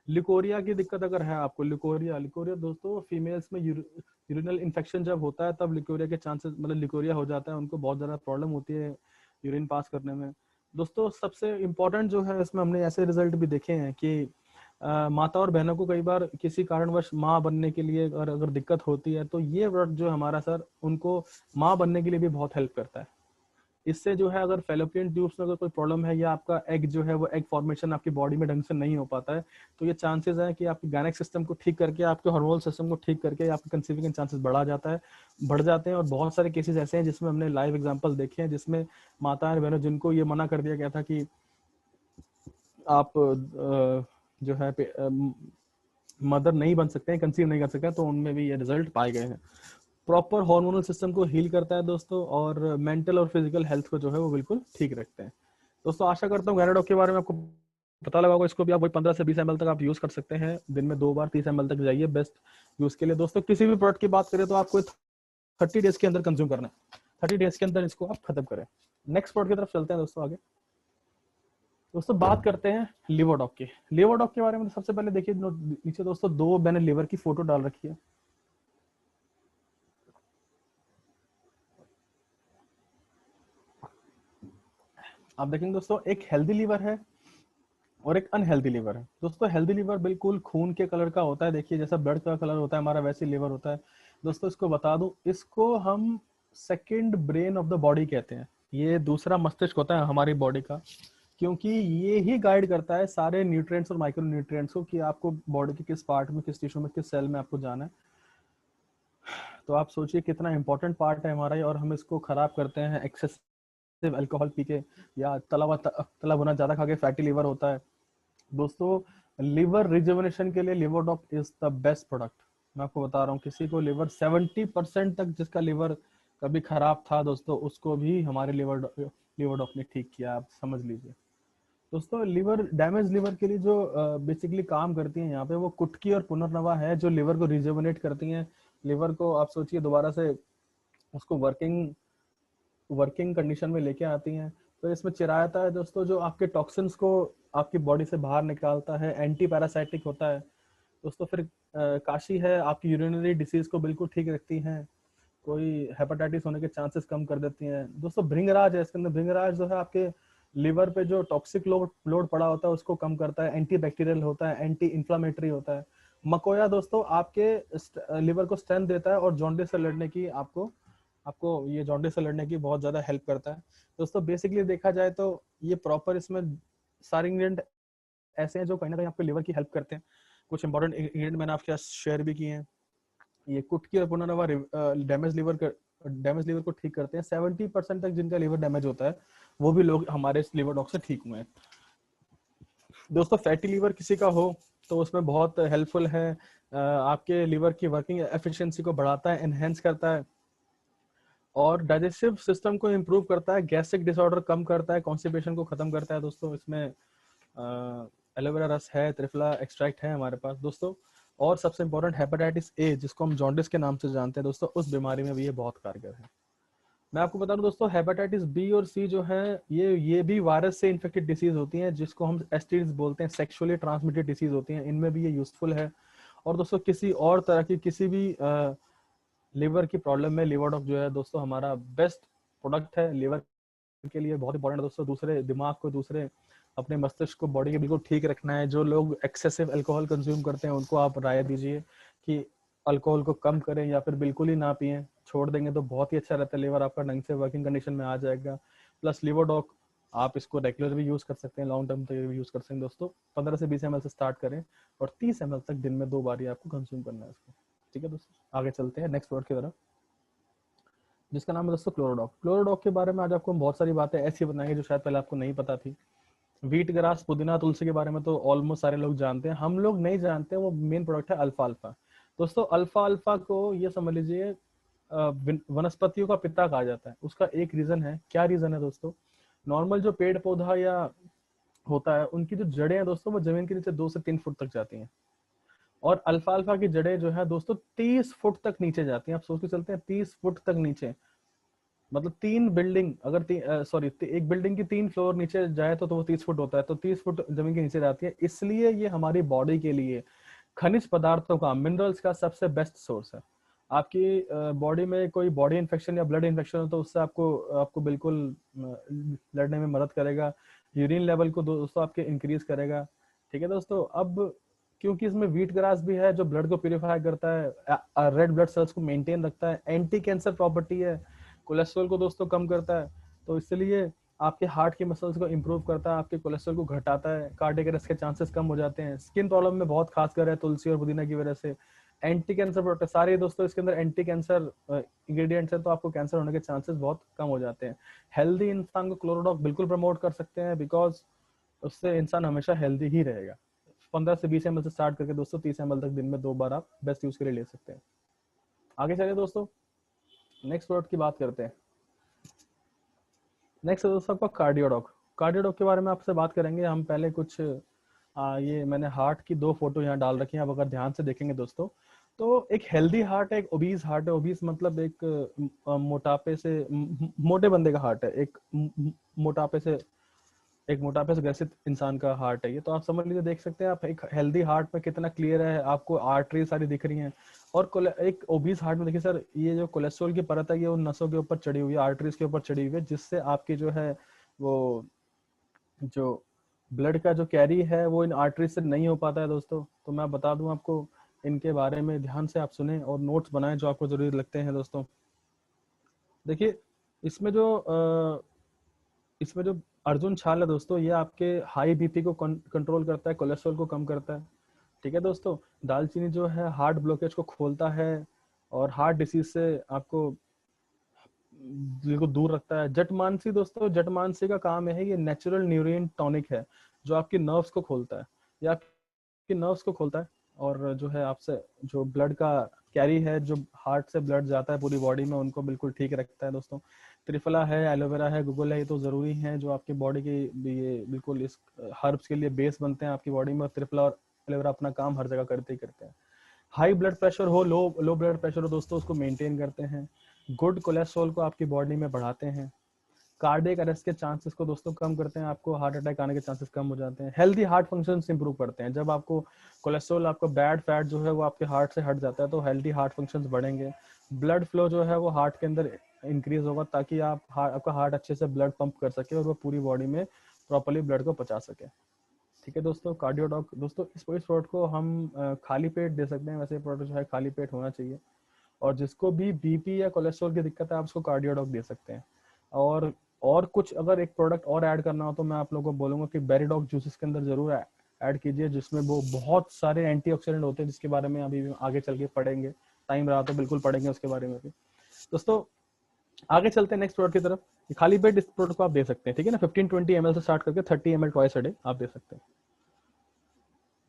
लिकोरिया की दिक्कत अगर है आपको, लिकोरिया दोस्तों फीमेल्स में यूरिनल इन्फेक्शन जब होता है तब लिकोरिया के चांसेस मतलब लिकोरिया हो जाता है, उनको बहुत ज्यादा प्रॉब्लम होती है यूरिन पास करने में। दोस्तों सबसे इम्पोर्टेंट जो है इसमें हमने ऐसे रिजल्ट भी देखे हैं कि माता और बहनों को कई बार किसी कारणवश माँ बनने के लिए अगर दिक्कत होती है तो ये प्रोडक्ट जो हमारा सर उनको माँ बनने के लिए भी बहुत हेल्प करता है। इससे जो है अगर फेलोपियन ट्यूब्स में अगर कोई प्रॉब्लम है या आपका एग जो है वो एग फॉर्मेशन आपकी बॉडी में ढंग से नहीं हो पाता है तो ये चांसेस है कि आपके गायनिक सिस्टम को ठीक करके आपके हार्मोनल सिस्टम को ठीक करके आपके कंसीविंग के चांसेस बढ़ जाते हैं। और बहुत सारे केसेस ऐसे हैं जिसमें हमने लाइव एग्जांपल देखे हैं जिसमें माताएं और बहनों जिनको ये मना कर दिया गया था कि आप जो है मदर नहीं बन सकते हैं, कंसीव नहीं कर सकते हैं, तो उनमें भी ये रिजल्ट पाए गए हैं। प्रॉपर हार्मोनल सिस्टम को हील करता है दोस्तों, और मेंटल और फिजिकल हेल्थ को जो है वो बिल्कुल ठीक रखते हैं। दोस्तों आशा करता हूँ गायनाडॉक के बारे में आपको पता लगा होगा। इसको भी आप वही 15 से 20 ml तक आप यूज कर सकते हैं, दिन में 2 बार 30 ml तक जाइए बेस्ट यूज के लिए। दोस्तों किसी भी प्रोडक्ट की बात करें तो आपको 30 डेज के अंदर कंज्यूम करना है, 30 डेज के अंदर इसको आप खत्म करें। नेक्स्ट प्रोडक्ट की तरफ चलते हैं दोस्तों आगे। दोस्तों बात करते हैं लिवोडॉक की। लिवोडॉक के बारे में सबसे पहले देखिए नीचे दोस्तों 2 मैंने लिवर की फोटो डाल रखी है। आप देखेंगे दोस्तों एक हेल्दी लीवर है और एक अनहेल्दी लीवर है। दोस्तों हेल्दी लीवर बिल्कुल खून के कलर का होता है, देखिए जैसा ब्लड का कलर होता है हमारा वैसे लीवर होता है। दोस्तों इसको बता दूं, इसको हम second brain of the body कहते हैं। ये दूसरा मस्तिष्क होता है हमारी बॉडी का, क्योंकि ये ही गाइड करता है सारे न्यूट्रिएंट्स और माइक्रो न्यूट्रिएंट्स को कि आपको बॉडी के किस पार्ट में, किस टिश्यू में, किस सेल में आपको जाना है। तो आप सोचिए कितना इंपॉर्टेंट पार्ट है हमारा, और हम इसको खराब करते हैं एक्सेसिव अल्कोहल पी के या तला भुना ज्यादा खा के फैटी लीवर होता है। दोस्तों लिवर रिजुविनेशन के लिए लिवरडॉक इज द बेस्ट प्रोडक्ट। मैं आपको बता रहा हूँ, किसी को लिवर 70% तक जिसका लिवर कभी खराब था दोस्तों, उसको भी हमारे लिवरडॉक ने ठीक किया, आप समझ लीजिए दोस्तों। लिवर डैमेज लिवर के लिए जो बेसिकली काम करती हैं यहाँ पे, वो कुटकी और पुनर्नवा है, जो लिवर को रिजुविनेट करती हैं। लिवर को आप सोचिए दोबारा से उसको वर्किंग कंडीशन में लेके आती हैं। तो इसमें चिरायता है दोस्तों, जो आपके टॉक्सिन्स को आपकी बॉडी से बाहर निकालता है, एंटी पैरासाइटिक होता है दोस्तों। फिर काशी है, आपकी यूरिनरी डिसीज को बिल्कुल ठीक रखती हैं, कोई हेपेटाइटिस होने के चांसेस कम कर देती हैं दोस्तों। भृंगराज है, इसके अंदर भृंगराज जो है आपके लिवर पे जो टॉक्सिक लोड पड़ा होता है उसको कम करता है, एंटी बैक्टीरियल होता है, एंटी इंफ्लामेटरी होता है। मकोया दोस्तों आपके लिवर को स्ट्रेंथ देता है और जॉन्डिस से लड़ने की आपको आपको ये जॉन्डिस से लड़ने की बहुत ज्यादा हेल्प करता है दोस्तों। बेसिकली देखा जाए तो ये प्रॉपर इसमें सारे इंग्रेडिएंट ऐसे हैं जो कहीं ना कहीं आपके लिवर की हेल्प करते हैं। कुछ इंपॉर्टेंट इंग्रेडिएंट मैंने आपके साथ शेयर भी किए हैं। ये कुटकी और पुनर्नवा डैमेज लिवर को ठीक करते हैं। 70% तक जिनका लिवर डैमेज होता है वो भी लोग हमारे इस लिवर डॉग से ठीक हुए हैं दोस्तों। फैटी लिवर किसी का हो तो उसमें बहुत हेल्पफुल है, आपके लिवर की वर्किंग एफिशिएंसी को बढ़ाता है, एनहेंस करता है और डाइजेस्टिव सिस्टम को इम्प्रूव करता है, गैस्ट्रिक डिसऑर्डर कम करता है, कॉन्स्टिपेशन को खत्म करता है दोस्तों। इसमें एलोवेरा रस है, त्रिफला एक्सट्रैक्ट है हमारे पास दोस्तों। और सबसे इंपॉर्टेंट हेपेटाइटिस ए, जिसको हम जॉन्डिस के नाम से जानते हैं दोस्तों, उस बीमारी में भी ये बहुत कारगर है। मैं आपको बता दूं दोस्तों, हेपेटाइटिस बी और सी जो है ये भी वायरस से इन्फेक्टेड डिसीज होती हैं, जिसको हम एसटीडीज बोलते हैं, सेक्सुअली ट्रांसमिटेड डिसीज होती हैं। इनमें भी ये यूजफुल है। और दोस्तों किसी और तरह की किसी भी लिवर की प्रॉब्लम में लिवरडॉक जो है दोस्तों हमारा बेस्ट प्रोडक्ट है। लिवर के लिए बहुत इंपॉर्टेंट है दोस्तों। दूसरे दिमाग को, दूसरे अपने मस्तिष्क को, बॉडी के बिल्कुल ठीक रखना है। जो लोग एक्सेसिव अल्कोहल कंज्यूम करते हैं उनको आप राय दीजिए कि अल्कोहल को कम करें या फिर बिल्कुल ही ना पिए। छोड़ देंगे तो बहुत ही अच्छा रहता है, लिवर आपका ढंग से वर्किंग कंडीशन में आ जाएगा। प्लस लिवरडॉक आप इसको रेगुलर भी यूज कर सकते हैं, लॉन्ग टर्म तक भी यूज कर सकते हैं दोस्तों। 15 से 20 ml से स्टार्ट करें और 30 ml तक दिन में 2 बार ही आपको कंज्यूम करना है इसको। ठीक है दोस्तों, आगे चलते हैं नेक्स्ट वर्ड की तरफ, जिसका नाम है दोस्तों क्लोरोडॉक। क्लोरोडॉक के बारे में आज आपको बहुत सारी बातें ऐसी बताएंगे जो शायद पहले आपको नहीं पता थी। व्हीट ग्रास, पुदीना, तुलसी के बारे में तो ऑलमोस्ट सारे लोग जानते हैं। हम लोग नहीं जानते, वो मेन प्रोडक्ट है अल्फा अल्फा दोस्तों। अल्फा अल्फा को ये समझ लीजिए वनस्पतियों का पिता कहा जाता है। उसका एक रीजन है, क्या रीजन है दोस्तों? नॉर्मल जो पेड़ पौधा या होता है, उनकी जो जड़ें हैं दोस्तों, वो जमीन के नीचे 2 से 3 फुट तक जाती हैं। और अल्फा अल्फा की जड़ें जो है दोस्तों 30 फुट तक नीचे जाती हैं। आप सोच के चलते हैं 30 फुट तक नीचे, मतलब 3 बिल्डिंग, अगर सॉरी एक बिल्डिंग की 3 फ्लोर नीचे जाए तो वो 30 फुट होता है, तो 30 फुट जमीन के नीचे जाती है। इसलिए ये हमारी बॉडी के लिए खनिज पदार्थों का, मिनरल्स का सबसे बेस्ट सोर्स है। आपकी बॉडी में कोई बॉडी इन्फेक्शन या ब्लड इन्फेक्शन हो तो उससे आपको आपको बिल्कुल लड़ने में मदद करेगा। यूरिन लेवल को दोस्तों आपके इंक्रीज करेगा। ठीक है दोस्तों। अब क्योंकि इसमें व्हीट ग्रास भी है जो ब्लड को प्यूरिफाई करता है, रेड ब्लड सेल्स को मेंटेन रखता है, एंटी कैंसर प्रॉपर्टी है, कोलेस्ट्रॉल को दोस्तों कम करता है, तो इसलिए आपके हार्ट के मसल्स को इंप्रूव करता है, आपके कोलेस्ट्रॉल को घटाता है, कार्डियक अरेस्ट के चांसेस कम हो जाते हैं। स्किन प्रॉब्लम में बहुत खास कर है तुलसी और पुदीना की वजह से। एंटी कैंसर प्रोडक्ट सारे दोस्तों इसके अंदर एंटी कैंसर इंग्रेडिएंट्स है, तो आपको कैंसर होने के चांसेस बहुत कम हो जाते हैं। हेल्दी इंसान को क्लोरोडॉक बिल्कुल प्रमोट कर सकते हैं, बिकॉज उससे इंसान हमेशा हेल्दी ही रहेगा। 15 से 20 ml से स्टार्ट करके दोस्तों 30 ml तक दिन में 2 बार आप बेस्ट यूज के लिए ले सकते हैं। आगे चलिए दोस्तों, नेक्स्ट प्रोडक्ट की बात करते हैं। नेक्स्ट है दोस्तों आपका कार्डियोडॉक। कार्डियोडॉक के बारे में आपसे बात करेंगे हम। पहले कुछ ये मैंने हार्ट की 2 फोटो यहाँ डाल रखी हैं, आप अगर ध्यान से देखेंगे दोस्तों तो एक हेल्दी हार्ट है, एक ओबीज हार्ट है। ओबीज मतलब एक मोटापे से मोटे बंदे का हार्ट है, एक मोटापे से ग्रसित इंसान का हार्ट है ये। तो आप समझ लीजिए, देख सकते हैं आप एक हेल्दी हार्ट में कितना क्लियर है, आपको आर्टरी सारी दिख रही हैं। और एक ओबीज हार्ट में देखिए सर, ये जो कोलेस्ट्रॉल की परत है ये उन नसों के ऊपर चढ़ी हुई है, आर्टरीज के ऊपर चढ़ी हुई है, जिससे आपकी जो है वो जो ब्लड का जो कैरी है वो इन आर्टरीज से नहीं हो पाता है दोस्तों। तो मैं बता दूं आपको, इनके बारे में ध्यान से आप सुने और नोट्स बनाएं जो आपको जरूरी लगते हैं दोस्तों। देखिए इसमें जो अर्जुन छाल है दोस्तों, ये आपके हाई बीपी को कंट्रोल करता है, कोलेस्ट्रॉल को कम करता है। ठीक है दोस्तों। दालचीनी जो है हार्ट ब्लॉकेज को खोलता है और हार्ट डिसीज से आपको बिल्कुल दूर रखता है। जटमानसी दोस्तों, जटमानसी का काम है, ये नेचुरल न्यूरियन टॉनिक है जो आपके नर्व्स को खोलता है। या आपके नर्व्स को खोलता है और जो है आपसे जो ब्लड का कैरी है, जो हार्ट से ब्लड जाता है पूरी बॉडी में, उनको बिल्कुल ठीक रखता है दोस्तों। त्रिफला है, एलोवेरा है, गुगल है, ये तो जरूरी है जो आपकी बॉडी की, ये बिल्कुल इस हर्ब्स के लिए बेस बनते हैं आपकी बॉडी में, और त्रिफला और एलोवेरा अपना काम हर जगह करते ही करते हैं। हाई ब्लड प्रेशर हो, लो ब्लड प्रेशर हो दोस्तों, उसको मेंटेन करते हैं। गुड कोलेस्ट्रॉल को आपकी बॉडी में बढ़ाते हैं। कार्डियक अरेस्ट के चांसेस को दोस्तों कम करते हैं, आपको हार्ट अटैक आने के चांसेस कम हो जाते हैं। हेल्दी हार्ट फंक्शंस इंप्रूव करते हैं, जब आपको कोलेस्ट्रॉल, आपको बैड फैट जो है वो आपके हार्ट से हट जाता है तो हेल्दी हार्ट फंक्शंस बढ़ेंगे। ब्लड फ्लो जो है वो हार्ट के अंदर इंक्रीज होगा ताकि आपका हार्ट अच्छे से ब्लड पंप कर सके और वो पूरी बॉडी में प्रॉपर्ली ब्लड को पहुंचा सके। ठीक है दोस्तों, कार्डियोडॉक दोस्तों, इस प्रोडक्ट को हम खाली पेट दे सकते हैं। वैसे प्रोडक्ट जो है खाली पेट होना चाहिए, और जिसको भी बीपी या कोलेस्ट्रॉल की दिक्कत है आप उसको कार्डियोडॉक दे सकते हैं। और कुछ अगर एक प्रोडक्ट और ऐड करना हो तो मैं आप लोगों को बोलूंगा कि बेरीडॉक जूसेस के अंदर जरूर ऐड कीजिए, जिसमें वो बहुत सारे एंटीऑक्सीडेंट होते हैं, जिसके बारे में अभी आगे चल के पढ़ेंगे। टाइम रहा तो बिल्कुल पढ़ेंगे उसके बारे में भी। दोस्तों आगे चलते हैं नेक्स्ट प्रोडक्ट की तरफ। खाली पेट इस प्रोडक्ट को आप दे सकते हैं, ठीक है ना। 15-20 ml से स्टार्ट करके 30 ml ट्वाइस अ डे आप दे सकते हैं।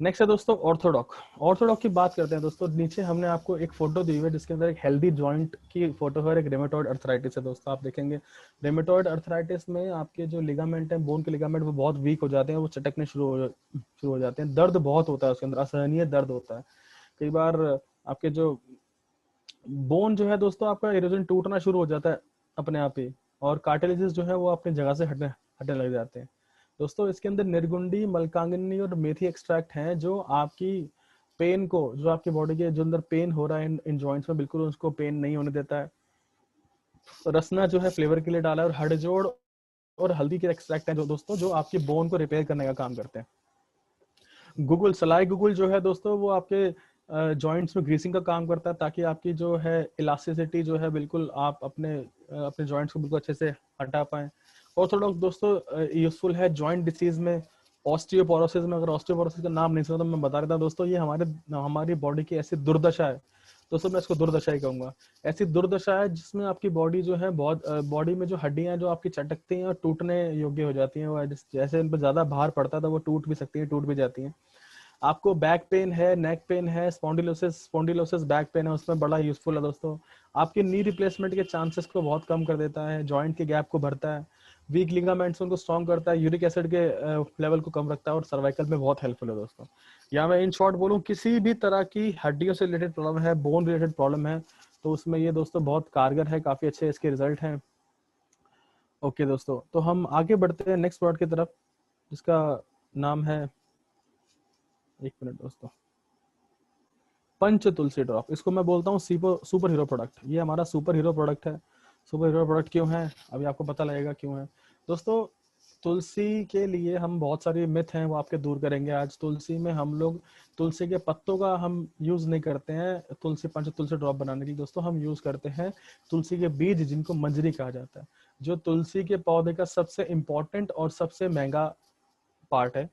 नेक्स्ट है दोस्तों ऑर्थोडॉक। ऑर्थोडॉक की बात करते हैं दोस्तों। नीचे हमने आपको एक फोटो दी हुई है जिसके अंदर एक हेल्दी जॉइंट की फोटो है और एक रेमेटॉइड अर्थराइटिस है दोस्तों। आप देखेंगे रेमेटॉइड अर्थराइटिस में आपके जो लिगामेंट है, बोन के लिगामेंट, वो बहुत वीक हो जाते हैं, वो चटकने शुरू हो जाते हैं। दर्द बहुत होता है उसके अंदर, असहनीय दर्द होता है। कई बार आपके जो बोन जो है दोस्तों, आपका इरोजन टूटना शुरू हो जाता है अपने आप ही, और कार्टिलेजेस जो है वो अपनी जगह से हटने लग जाते हैं दोस्तों। इसके अंदर निर्गुंडी, मलकांगिनी और मेथी एक्सट्रैक्ट हैं जो आपकी पेन को, जो आपकी बॉडी के जो अंदर पेन हो रहा है इन जॉइंट्स में, बिल्कुल उसको पेन नहीं होने देता है। रसना जो है फ्लेवर के लिए डाला है, और हड़जोड़ और हल्दी के एक्सट्रैक्ट हैं जो दोस्तों, जो आपकी बोन को रिपेयर करने का काम करते हैं। गूगल, सलाई गूगल जो है दोस्तों, वो आपके जॉइंट्स में ग्रीसिंग का काम करता है, ताकि आपकी जो है इलास्टिसिटी जो है बिल्कुल आप अपने जॉइंट्स को बिल्कुल अच्छे से हटा पाएं। और थोड़ा दोस्तों यूजफुल है जॉइंट डिसीज में, ऑस्टियोपोरोसिस में। अगर ऑस्टियोपोरोसिस का नाम नहीं सुना तो मैं बता देता हूं दोस्तों, ये हमारी बॉडी की ऐसी दुर्दशा है दोस्तों, मैं इसको दुर्दशा ही कहूंगा। ऐसी दुर्दशा है जिसमें आपकी बॉडी जो है बहुत, बॉडी में जो हड्डियां जो आपकी चटकती हैं और टूटने योग्य हो जाती हैं, वो जैसे इन पर ज्यादा भार पड़ता है तो वो टूट भी सकती है, टूट भी जाती हैं। आपको बैक पेन है, नेक पेन है, स्पॉन्डिलोसिस बैक पेन है, उसमें बड़ा यूजफुल है दोस्तों। आपके नी रिप्लेसमेंट के चांसेस को बहुत कम कर देता है, जॉइंट के गैप को भरता है, वीक लिगामेंट्स उनको स्ट्रॉन्ग करता है, यूरिक एसिड के लेवल को कम रखता है, और सर्वाइकल में बहुत हेल्पफुल है दोस्तों। या मैं इन शॉर्ट बोलूं, किसी भी तरह की हड्डियों से रिलेटेड प्रॉब्लम है, बोन रिलेटेड प्रॉब्लम है, तो उसमें ये दोस्तों बहुत कारगर है, काफी अच्छे इसके रिजल्ट हैं। ओके दोस्तों, तो हम आगे बढ़ते हैं नेक्स्ट प्रोडक्ट की तरफ, जिसका नाम है, एक मिनट दोस्तों, पंच तुलसी ड्रॉप। इसको मैं बोलता हूँ सुपर हीरो प्रोडक्ट। ये हमारा सुपर हीरो प्रोडक्ट है। सुपर हीरो प्रोडक्ट क्यों है, अभी आपको पता लगेगा क्यों है दोस्तों। तुलसी के लिए हम बहुत सारी मिथ हैं वो आपके दूर करेंगे आज। तुलसी में हम लोग तुलसी के पत्तों का हम यूज नहीं करते हैं पंच तुलसी ड्रॉप बनाने के लिए दोस्तों, हम यूज करते हैं तुलसी के बीज, जिनको मंजरी कहा जाता है, जो तुलसी के पौधे का सबसे इंपॉर्टेंट और सबसे महंगा पार्ट है।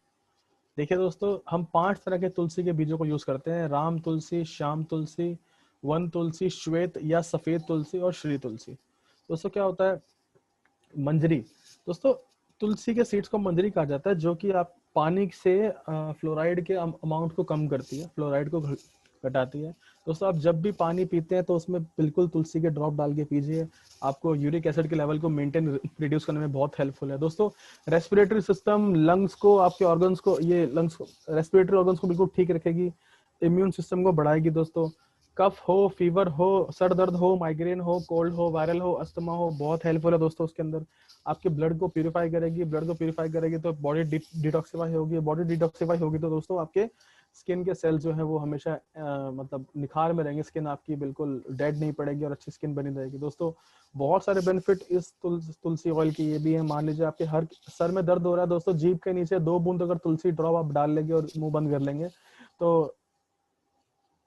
देखिए दोस्तों, हम 5 तरह के तुलसी के बीजों को यूज करते हैं: राम तुलसी, श्याम तुलसी, वन तुलसी, श्वेत या सफेद तुलसी, और श्री तुलसी। दोस्तों क्या होता है मंजरी? दोस्तों तुलसी के सीड्स को मंजरी कहा जाता है, जो कि आप पानी से फ्लोराइड के अमाउंट को कम करती है, फ्लोराइड को घटाती है। दोस्तों आप जब भी पानी पीते हैं तो उसमें बिल्कुल तुलसी के ड्रॉप डाल के पीजिए, आपको यूरिक एसिड के लेवल को मेंटेन रिड्यूस करने में बहुत हेल्पफुल है दोस्तों। रेस्पिरेटरी सिस्टम, लंग्स को, आपके ऑर्गन्स को, ये लंग्स रेस्पिरेटरी ऑर्गन्स को बिल्कुल ठीक रखेगी, इम्यून सिस्टम को बढ़ाएगी दोस्तों। कफ हो, फीवर हो, सर दर्द हो, माइग्रेन हो, कोल्ड हो, वायरल हो, अस्थमा हो, बहुत हेल्पफुल है दोस्तों उसके अंदर। आपके ब्लड को प्यूरिफाई करेगी, ब्लड को प्यूरिफाई करेगी तो बॉडी डिटॉक्सिफाई होगी, बॉडी डिटॉक्सिफाई होगी तो दोस्तों आपके स्किन के सेल्स जो है वो हमेशा मतलब निखार में रहेंगे, स्किन आपकी बिल्कुल डेड नहीं पड़ेगी और अच्छी स्किन बनी रहेगी दोस्तों। बहुत सारे बेनिफिट इस तुलसी ऑयल की ये भी है। मान लीजिए आपके हर सर में दर्द हो रहा है दोस्तों, जीभ के नीचे 2 बूंद अगर तुलसी ड्रॉप आप डाल लेंगे और मुंह बंद कर लेंगे तो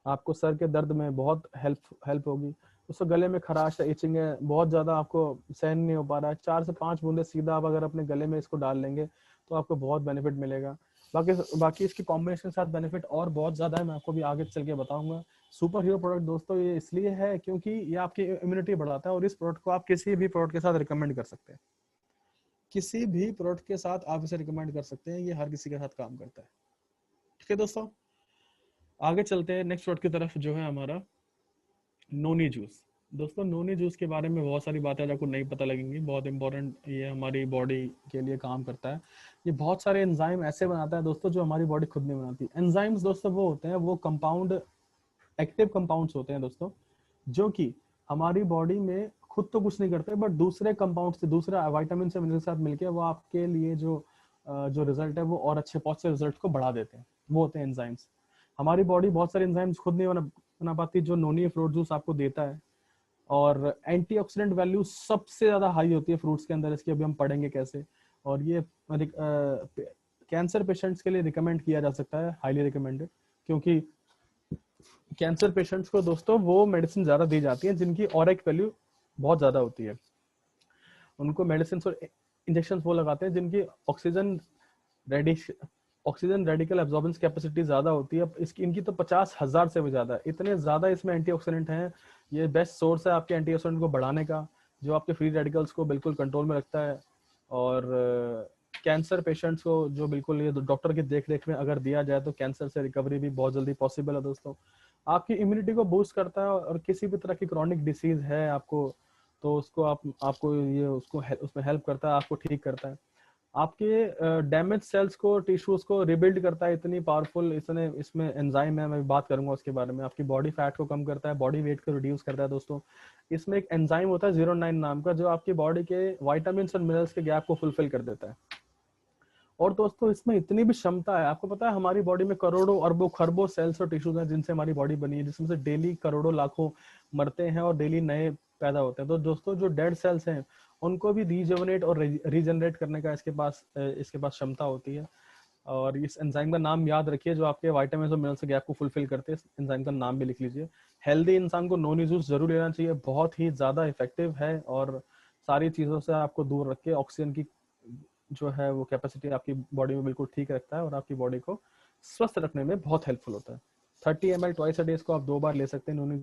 आपको सर के दर्द में बहुत हेल्प होगी। उसको गले में खराश है, इचिंग है, बहुत ज्यादा आपको सहन नहीं हो पा रहा है, 4 से 5 बूंदे सीधा आप अगर अपने गले में इसको डाल लेंगे तो आपको बहुत बेनिफिट मिलेगा। बाकी इसकी कॉम्बिनेशन के साथ बेनिफिट और बहुत ज्यादा है, मैं आपको भी आगे चल के बताऊंगा। सुपर हीरो प्रोडक्ट दोस्तों ये इसलिए है क्योंकि ये आपकी इम्यूनिटी बढ़ाता है, और इस प्रोडक्ट को आप किसी भी प्रोडक्ट के साथ रिकमेंड कर सकते हैं, किसी भी प्रोडक्ट के साथ आप इसे रिकमेंड कर सकते हैं, ये हर किसी के साथ काम करता है। ठीक है दोस्तों, आगे चलते हैं नेक्स्ट वर्ड की तरफ, जो है हमारा नोनी जूस। दोस्तों नोनी जूस के बारे में बहुत सारी बातें आज आपको नहीं पता लगेंगी, बहुत इंपॉर्टेंट ये हमारी बॉडी के लिए काम करता है। ये बहुत सारे एंजाइम ऐसे बनाता है दोस्तों जो हमारी बॉडी खुद नहीं बनाती। एंजाइम्स दोस्तों वो होते हैं, वो कंपाउंड, एक्टिव कंपाउंड्स होते हैं दोस्तों, जो कि हमारी बॉडी में खुद तो कुछ नहीं करते, बट दूसरे कंपाउंड से, दूसरे विटामिन से मिनरल के साथ मिलकर वो आपके लिए जो रिजल्ट है वो और अच्छे पॉजिटिव रिजल्ट को बढ़ा देते हैं, वो होते हैं एंजाइम्स। हमारी बॉडी बहुत सारे एंजाइम्स खुद नहीं बना पाती, जो नोनी फ्रूट जूस आपको देता है। और एंटीऑक्सीडेंट वैल्यू सबसे ज्यादा हाई होती है फ्रूट्स के अंदर, इसकी अभी हम पढ़ेंगे कैसे। और ये कैंसर पेशेंट्स के लिए रिकमेंड किया जा सकता है, हाईली रिकमेंडेड, क्योंकि कैंसर पेशेंट्स को दोस्तों वो मेडिसिन ज्यादा दी जाती है जिनकी ऑरिक वैल्यू बहुत ज्यादा होती है। उनको मेडिसिन और इंजेक्शन वो लगाते हैं जिनकी ऑक्सीजन रेडिकल एब्जॉर्बेंस कैपेसिटी ज्यादा होती है। इसकी इनकी तो 50,000 से भी ज्यादा, इतने ज्यादा इसमें एंटीऑक्सीडेंट हैं। ये बेस्ट सोर्स है आपके एंटीऑक्सीडेंट को बढ़ाने का, जो आपके फ्री रेडिकल्स को बिल्कुल कंट्रोल में रखता है। और कैंसर पेशेंट्स को जो बिल्कुल ये डॉक्टर की देख रेख में अगर दिया जाए तो कैंसर से रिकवरी भी बहुत जल्दी पॉसिबल है दोस्तों। आपकी इम्यूनिटी को बूस्ट करता है, और किसी भी तरह की क्रॉनिक डिसीज है आपको तो उसको आपको ये उसमें हेल्प करता है, आपको ठीक करता है। आपके डैमेज सेल्स को, टिश्यूज को रिबिल्ड करता है। इतनी पावरफुल इसमें एंजाइम है, मैं बात करूंगा उसके बारे में। आपकी बॉडी फैट को कम करता है, बॉडी वेट को रिड्यूस करता है दोस्तों। इसमें एक एंजाइम होता है 09 नाम का, जो आपकी बॉडी के वाइटामिन और मिनरल्स के गैप को फुलफिल कर देता है। और दोस्तों इसमें इतनी भी क्षमता है, आपको पता है हमारी बॉडी में करोड़ों अरबों खरबों सेल्स और टिश्यूज हैं जिनसे हमारी बॉडी बनी है, जिसमें से डेली करोड़ों लाखों मरते हैं और डेली नए पैदा होते हैं। तो दोस्तों जो डेड सेल्स हैं उनको भी रीजनरेट और रीजनरेट करने का इसके पास क्षमता होती है। और इस एंजाइम का नाम याद रखिए, जो आपके विटामिन और मिनरल्स के गैप को फुलफिल करते हैं। इस एंजाइम का नाम भी लिख लीजिए। हेल्दी इंसान को नोनी जूस जरूर लेना चाहिए, बहुत ही ज्यादा इफेक्टिव है और सारी चीजों से आपको दूर रख के ऑक्सीजन की जो है वो कैपेसिटी आपकी बॉडी में बिल्कुल ठीक रखता है और आपकी बॉडी को स्वस्थ रखने में बहुत हेल्पफुल होता है। 30 ml ट्वाइस अ डे इसको आप 2 बार ले सकते हैं नोनी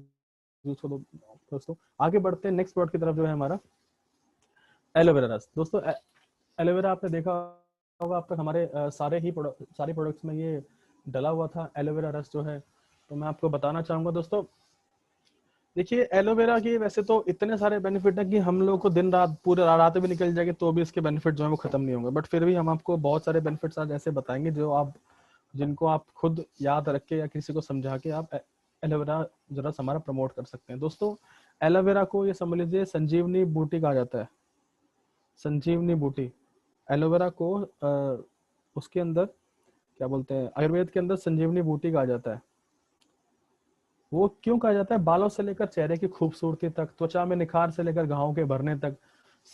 जूस को। दोस्तों आगे बढ़ते हैं नेक्स्ट वर्ड की तरफ, जो है हमारा एलोवेरा रस। दोस्तों एलोवेरा आपने देखा होगा अब तक हमारे सारे प्रोडक्ट्स में ये डला हुआ था एलोवेरा रस जो है। तो मैं आपको बताना चाहूंगा दोस्तों, देखिए एलोवेरा के वैसे तो इतने सारे बेनिफिट है कि हम लोग को दिन रात पूरे रात भी निकल जाएगी तो भी इसके बेनिफिट जो है वो खत्म नहीं होंगे। बट फिर भी हम आपको बहुत सारे बेनिफिट्स आज ऐसे बताएंगे जिनको आप खुद याद रख के या किसी को समझा के आप एलोवेरा जरा हमारा प्रमोट कर सकते हैं। दोस्तों एलोवेरा को ये समझ लीजिए संजीवनी बूटी कहा जाता है, संजीवनी बूटी। एलोवेरा को उसके अंदर क्या बोलते हैं, आयुर्वेद के अंदर संजीवनी बूटी कहा जाता है। वो क्यों कहा जाता है? बालों से लेकर चेहरे की खूबसूरती तक, त्वचा में निखार से लेकर घावों के भरने तक,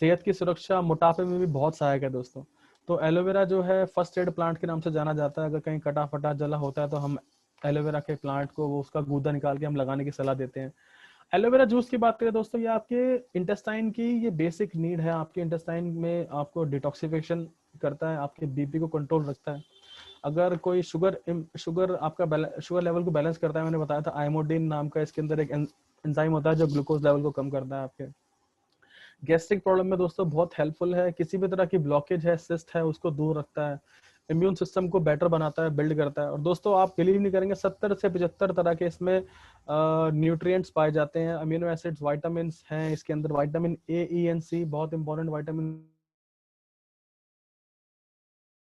सेहत की सुरक्षा, मोटापे में भी बहुत सहायक है दोस्तों। तो एलोवेरा जो है फर्स्ट एड प्लांट के नाम से जाना जाता है। अगर कहीं कटा फटा जला होता है तो हम एलोवेरा के प्लांट को, वो उसका गूदा निकाल के हम लगाने की सलाह देते हैं। एलोवेरा जूस की बात करें दोस्तों, ये आपके इंटेस्टाइन की ये बेसिक नीड है। आपके इंटेस्टाइन में आपको डिटॉक्सिफिकेशन करता है, आपके बीपी को कंट्रोल रखता है। अगर कोई शुगर आपका शुगर लेवल को बैलेंस करता है, मैंने बताया था आइमोडिन नाम का इसके अंदर एक एंजाइम होता है जो ग्लूकोज लेवल को कम करता है। आपके गैस्ट्रिक प्रॉब्लम में दोस्तों बहुत हेल्पफुल है। किसी भी तरह की ब्लॉकेज है, सिस्ट है, उसको दूर रखता है। इम्यून सिस्टम को बेटर बनाता है, बिल्ड करता है। और दोस्तों आप बिलीव नहीं करेंगे 70 से 75 तरह के इसमें न्यूट्रिएंट्स पाए जाते हैं, अमीनो एसिड्स, विटामिन हैं इसके अंदर। विटामिन ए, ई एंड सी बहुत इंपॉर्टेंट विटामिन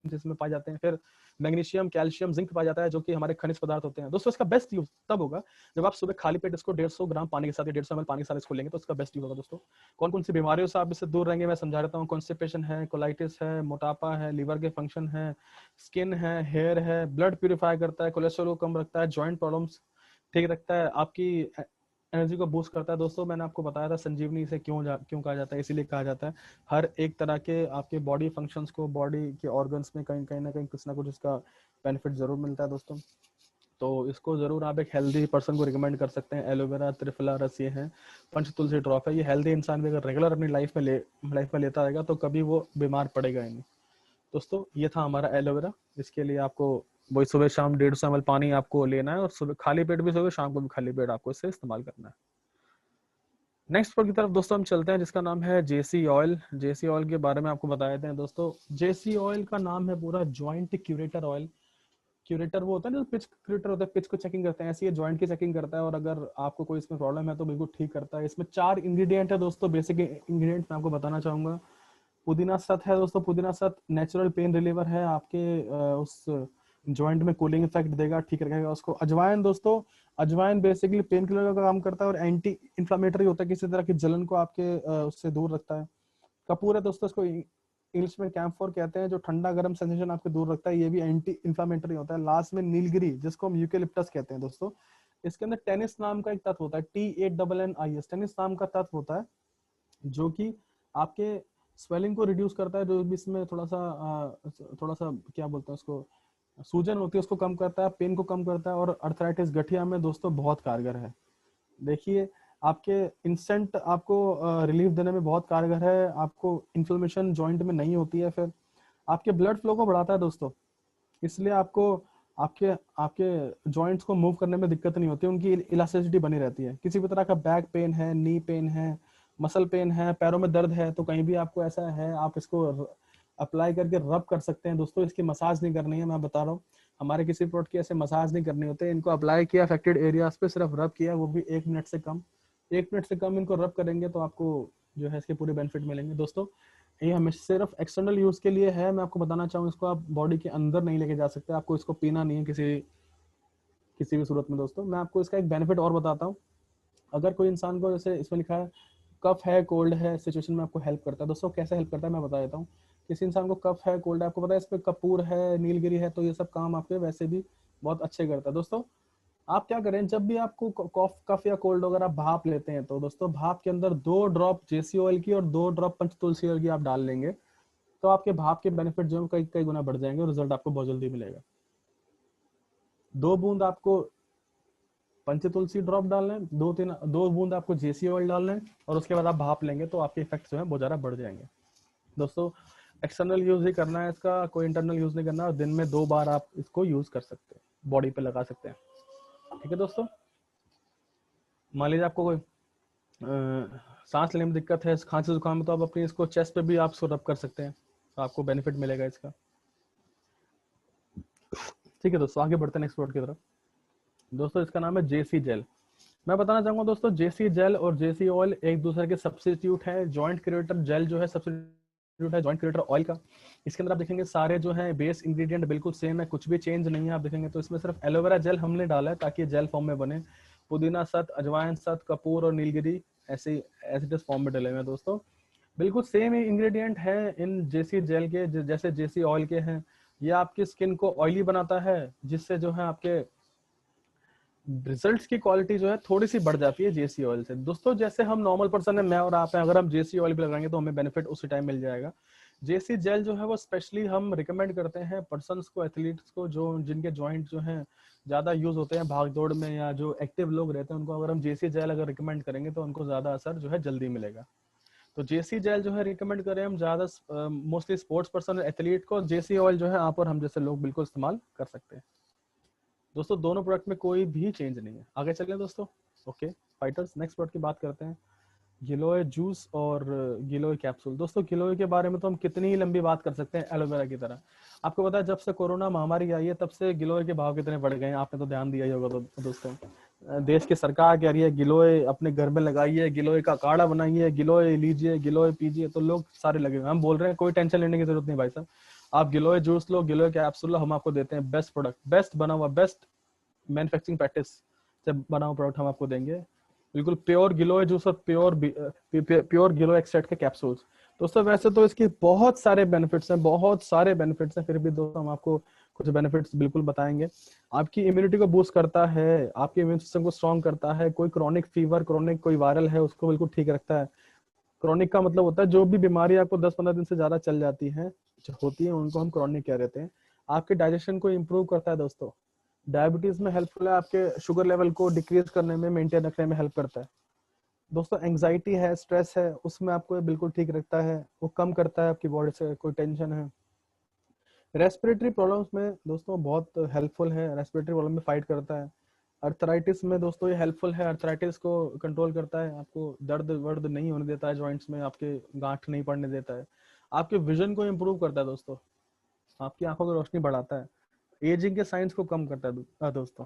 जिसमें पाए जाते हैं। फिर मैग्नीशियम, कैल्शियम, जिंक पाया जाता है, जो कि हमारे खनिज पदार्थ होते हैं। दोस्तों इसका बेस्ट यूज तब होगा जब आप सुबह खाली पेट इसको 150 ग्राम पानी के साथ या 150 ml पानी के साथ इसको लेंगे, तो इसका बेस्ट यूज होगा दोस्तों। कौन कौन सी बीमारियों से आप इससे दूर रहेंगे मैं समझा देता हूँ। कॉन्स्टिपेशन है, कोलाइटिस है, मोटापा है, लीवर के फंक्शन है, स्किन है, हेयर है, ब्लड प्यूरिफाई करता है, कोलेस्ट्रॉल को कम रखता है, जॉइंट प्रॉब्लम्स ठीक रखता है, आपकी एनर्जी को बूस्ट करता है। दोस्तों मैंने आपको बताया था संजीवनी से क्यों कहा जाता है, इसीलिए कहा जाता है। हर एक तरह के आपके बॉडी फंक्शंस को, बॉडी के ऑर्गन्स में कहीं ना कहीं कुछ ना कुछ इसका बेनिफिट जरूर मिलता है दोस्तों। तो इसको जरूर आप एक हेल्दी पर्सन को रिकमेंड कर सकते हैं। एलोवेरा, त्रिफला रस ये है, पंचतुलसी ड्रॉप है। ये हेल्दी इंसान भी अगर रेगुलर अपनी लाइफ में लेता रहेगा तो कभी वो बीमार पड़ेगा ही नहीं। दोस्तों ये था हमारा एलोवेरा। इसके लिए आपको वही सुबह शाम 150 ml पानी आपको लेना है, और सुबह खाली पेट भी सोगे, शाम को भी खाली पेट आपको इसे इस्तेमाल करना है। नेक्स्ट पर की तरफ दोस्तों हम चलते हैं, जिसका नाम है जेसी ऑयल। जेसी ऑयल के बारे में आपको बता देते हैं दोस्तों। जेसी ऑयल का नाम है पूरा जॉइंट क्यूरेटर ऑयल। क्यूरेटर वो होता है ना, जो पिच क्यूरेटर होता है, पिच को चेकिंग करते हैं, ऐसे ये जॉइंट की चेकिंग करता है, और अगर आपको कोई इसमें प्रॉब्लम है तो बिल्कुल ठीक करता है। इसमें 4 इंग्रेडिएंट है दोस्तों, बेसिक इंग्रेडिएंट मैं आपको बताना चाहूंगा। पुदीना सत है दोस्तों, पुदीना सत नेचुरल पेन रिलीवर है, आपके उस जॉइंट में कूलिंग इफेक्ट देगा, ठीक रखेगा उसको। अजवाइन दोस्तों, अजवाइन बेसिकली पेन किलर का काम करता है और एंटी इंफ्लेमेटरी होता है, किसी तरह की जलन को आपके उससे दूर रखता है। कपूर है दोस्तों, इसको इंग्लिश में कैम्फोर कहते हैं, जो ठंडा गर्म सेंसेशन आपके दूर रखता है, ये भी एंटी इंफ्लेमेटरी होता है। लास्ट में नीलगिरी, जिसको हम यूकेलिप्टस कहते हैं दोस्तों, इसके अंदर टेनिस नाम का एक तत्व होता है, TANNIS, टेनिस नाम का तत्व होता है, जो कि आपके स्वेलिंग को रिड्यूस करता है, जो भी इसमें थोड़ा सा क्या बोलते हैं उसको, सूजन होती है उसको कम करता है, पेन को कम करता है, और अर्थराइटिस गठिया में दोस्तों बहुत कारगर है। देखिए, आपके इंस्टेंट आपको रिलीफ देने में बहुत कारगर है, आपको इन्फ्लेमेशन जॉइंट में नहीं होती है, फिर आपके ब्लड फ्लो को बढ़ाता है दोस्तों, इसलिए आपको आपके आपके जॉइंट्स को मूव करने में दिक्कत नहीं होती, उनकी इलास्टिसिटी बनी रहती है। किसी भी तरह का बैक पेन है, नी पेन है, मसल पेन है, पैरों में दर्द है, तो कहीं भी आपको ऐसा है, आप इसको अप्लाई करके रब कर सकते हैं दोस्तों। इसकी मसाज नहीं करनी है, मैं बता रहा हूँ, हमारे किसी प्रोडक्ट की ऐसे मसाज नहीं करनी होते, इनको अप्लाई किया अफेक्टेड एरियाज पे, सिर्फ रब किया, वो भी 1 मिनट से कम, 1 मिनट से कम इनको रब करेंगे तो आपको जो है इसके पूरे बेनिफिट मिलेंगे दोस्तों। ये हमें सिर्फ एक्सटर्नल यूज के लिए है, मैं आपको बताना चाहूँ, इसको आप बॉडी के अंदर नहीं लेके जा सकते, आपको इसको पीना नहीं है किसी भी सूरत में दोस्तों। मैं आपको इसका एक बेनिफिट और बताता हूँ। अगर कोई इंसान को, जैसे इसमें लिखा है कफ है, कोल्ड है सिचुएशन में, आपको हेल्प करता है दोस्तों। कैसे हेल्प करता है मैं बता देता हूँ। किसी इंसान को कफ है, कोल्ड है, आपको पता है इस पे कपूर है, नीलगिरी है, तो ये सब काम आपके वैसे भी बहुत अच्छे करता है दोस्तों। आप क्या करें, जब भी आपको कफ या कोल्ड अगर आप भाप लेते हैं, तो दोस्तों भाप के अंदर 2 ड्रॉप JC ऑयल की और 2 ड्रॉप पंचतुलसी ऑयल की आप डाल लेंगे, तो आपके भाप के बेनिफिट जो है कई कई गुना बढ़ जाएंगे और रिजल्ट आपको बहुत जल्दी मिलेगा। 2 बूंद आपको पंचतुलसी ड्रॉप डालना है, 2 बूंद आपको JC ऑयल डालना है, और उसके बाद आप भाप लेंगे तो आपके इफेक्ट जो है बहुत ज्यादा बढ़ जाएंगे दोस्तों। एक्सटर्नल यूज ही करना है इसका, कोई इंटरनल यूज नहीं करना, और दिन में 2 बार आप इसको यूज कर सकते हैं, बॉडी पे लगा सकते हैं, ठीक है दोस्तों। मान लीजिए आपको कोई सांस लेने में दिक्कत है, खांसी जुकाम में, तो आप अपनी इसको चेस्ट पे भी आप इसको रब कर सकते हैं, तो आपको बेनिफिट मिलेगा इसका, ठीक है दोस्तों। आगे बढ़ते हैं नेक्स्ट प्रोडक्ट की तरफ दोस्तों। इसका नाम है JC जेल। मैं बताना चाहूंगा दोस्तों, JC जेल और JC ऑयल एक दूसरे के सब्स्टिट्यूट है। जॉइंट क्रिएटर जेल जो है सब्स्टिट्यूट है जॉइंट क्रिएटर ऑयल का। इसके अंदर आप देखेंगे सारे जो है बेस इंग्रेडिएंट बिल्कुल सेम है, कुछ भी चेंज नहीं है। आप देखेंगे तो इसमें सिर्फ एलोवेरा जेल हमने डाला है ताकि जेल फॉर्म में बने। पुदीना सत, अजवाइन सत, कपूर और नीलगिरी ऐसे एसिडस फॉर्म में डले हुए हैं दोस्तों। बिल्कुल सेम ही इंग्रेडिएंट है इन JC जेल के जैसे JC ऑयल के हैं। ये आपकी स्किन को ऑयली बनाता है, जिससे जो है आपके रिजल्ट्स की क्वालिटी जो है थोड़ी सी बढ़ जाती है JC ऑयल से दोस्तों। जैसे हम नॉर्मल पर्सन है, मैं और आप हैं, अगर हम JC ऑयल भी लगाएंगे तो हमें बेनिफिट उसी टाइम मिल जाएगा। JC जेल जो है वो स्पेशली हम रिकमेंड करते हैं पर्सन्स को, एथलीट्स को, जो जिनके जॉइंट जो हैं ज्यादा यूज होते हैं भाग दौड़ में, या जो एक्टिव लोग रहते हैं, उनको अगर हम JC जेल अगर रिकमेंड करेंगे तो उनको ज्यादा असर जो है जल्दी मिलेगा। तो JC जेल जो है रिकमेंड करें हम ज्यादा मोस्टली स्पोर्ट्स पर्सन, एथलीट को। JC ऑयल जो है आप और हम जैसे लोग बिल्कुल इस्तेमाल कर सकते हैं दोस्तों। दोनों प्रोडक्ट में कोई भी चेंज नहीं है। आगे चलें दोस्तों। ओके फाइटर्स, नेक्स्ट प्रोडक्ट की बात करते हैं, गिलोय जूस और गिलोय कैप्सूल। दोस्तों गिलोय के बारे में तो हम कितनी ही लंबी बात कर सकते हैं, एलोवेरा की तरह। आपको पता है जब से कोरोना महामारी आई है तब से गिलोय के भाव कितने बढ़ गए हैं, आपने तो ध्यान दिया ही होगा दोस्तों। देश की सरकार कह रही है गिलोय अपने घर में लगाइए, गिलोय का काढ़ा बनाइए, गिलोय लीजिए, गिलोय पीजिए, तो लोग सारे लगे हुए हैं। हम बोल रहे हैं कोई टेंशन लेने की जरूरत नहीं भाई साहब, आप गिलोय जूस लो, गिलोय कैप्सूल लो, हम आपको देते हैं बेस्ट प्रोडक्ट, बेस्ट बना हुआ, बेस्ट मैन्युफैक्चरिंग प्रैक्टिस से बना हुआ प्रोडक्ट हम आपको देंगे। बिल्कुल प्योर गिलोय जूस और प्योर गिलोय एक्सट्रैक्ट के कैप्सूल्स दोस्तों। वैसे तो इसके बहुत सारे बेनिफिट्स हैं, बहुत सारे बेनिफिट्स हैं, फिर भी दोस्तों हम आपको कुछ बेनिफिट्स बिल्कुल बताएंगे। आपकी इम्यूनिटी को बूस्ट करता है, आपके इम्यून सिस्टम को स्ट्रॉन्ग करता है, कोई क्रॉनिक फीवर, क्रॉनिक कोई वायरल है उसको बिल्कुल ठीक रखता है। क्रॉनिक का मतलब होता है जो भी बीमारी आपको 10-15 दिन से ज्यादा चल जाती है, जो होती है, उनको हम क्रॉनिक कह देते हैं। आपके डाइजेशन को इम्प्रूव करता है दोस्तों। डायबिटीज में हेल्पफुल है, आपके शुगर लेवल को डिक्रीज करने में, मेंटेन रखने में हेल्प करता है दोस्तों। एंग्जाइटी है, स्ट्रेस है, उसमें आपको बिल्कुल ठीक रखता है, वो कम करता है आपकी बॉडी से कोई टेंशन है। रेस्पिरेटरी प्रॉब्लम्स में दोस्तों बहुत हेल्पफुल है, रेस्पिरेटरी प्रॉब्लम में फाइट करता है। अर्थराइटिस में दोस्तों ये हेल्पफुल है, अर्थराइटिस को कंट्रोल करता है, आपको दर्द वर्द नहीं होने देता है जॉइंट्स में, आपके गांठ नहीं पड़ने देता है। आपके विजन को इम्प्रूव करता है दोस्तों, आपकी आंखों की रोशनी बढ़ाता है। एजिंग के साइंस को कम करता है दोस्तों।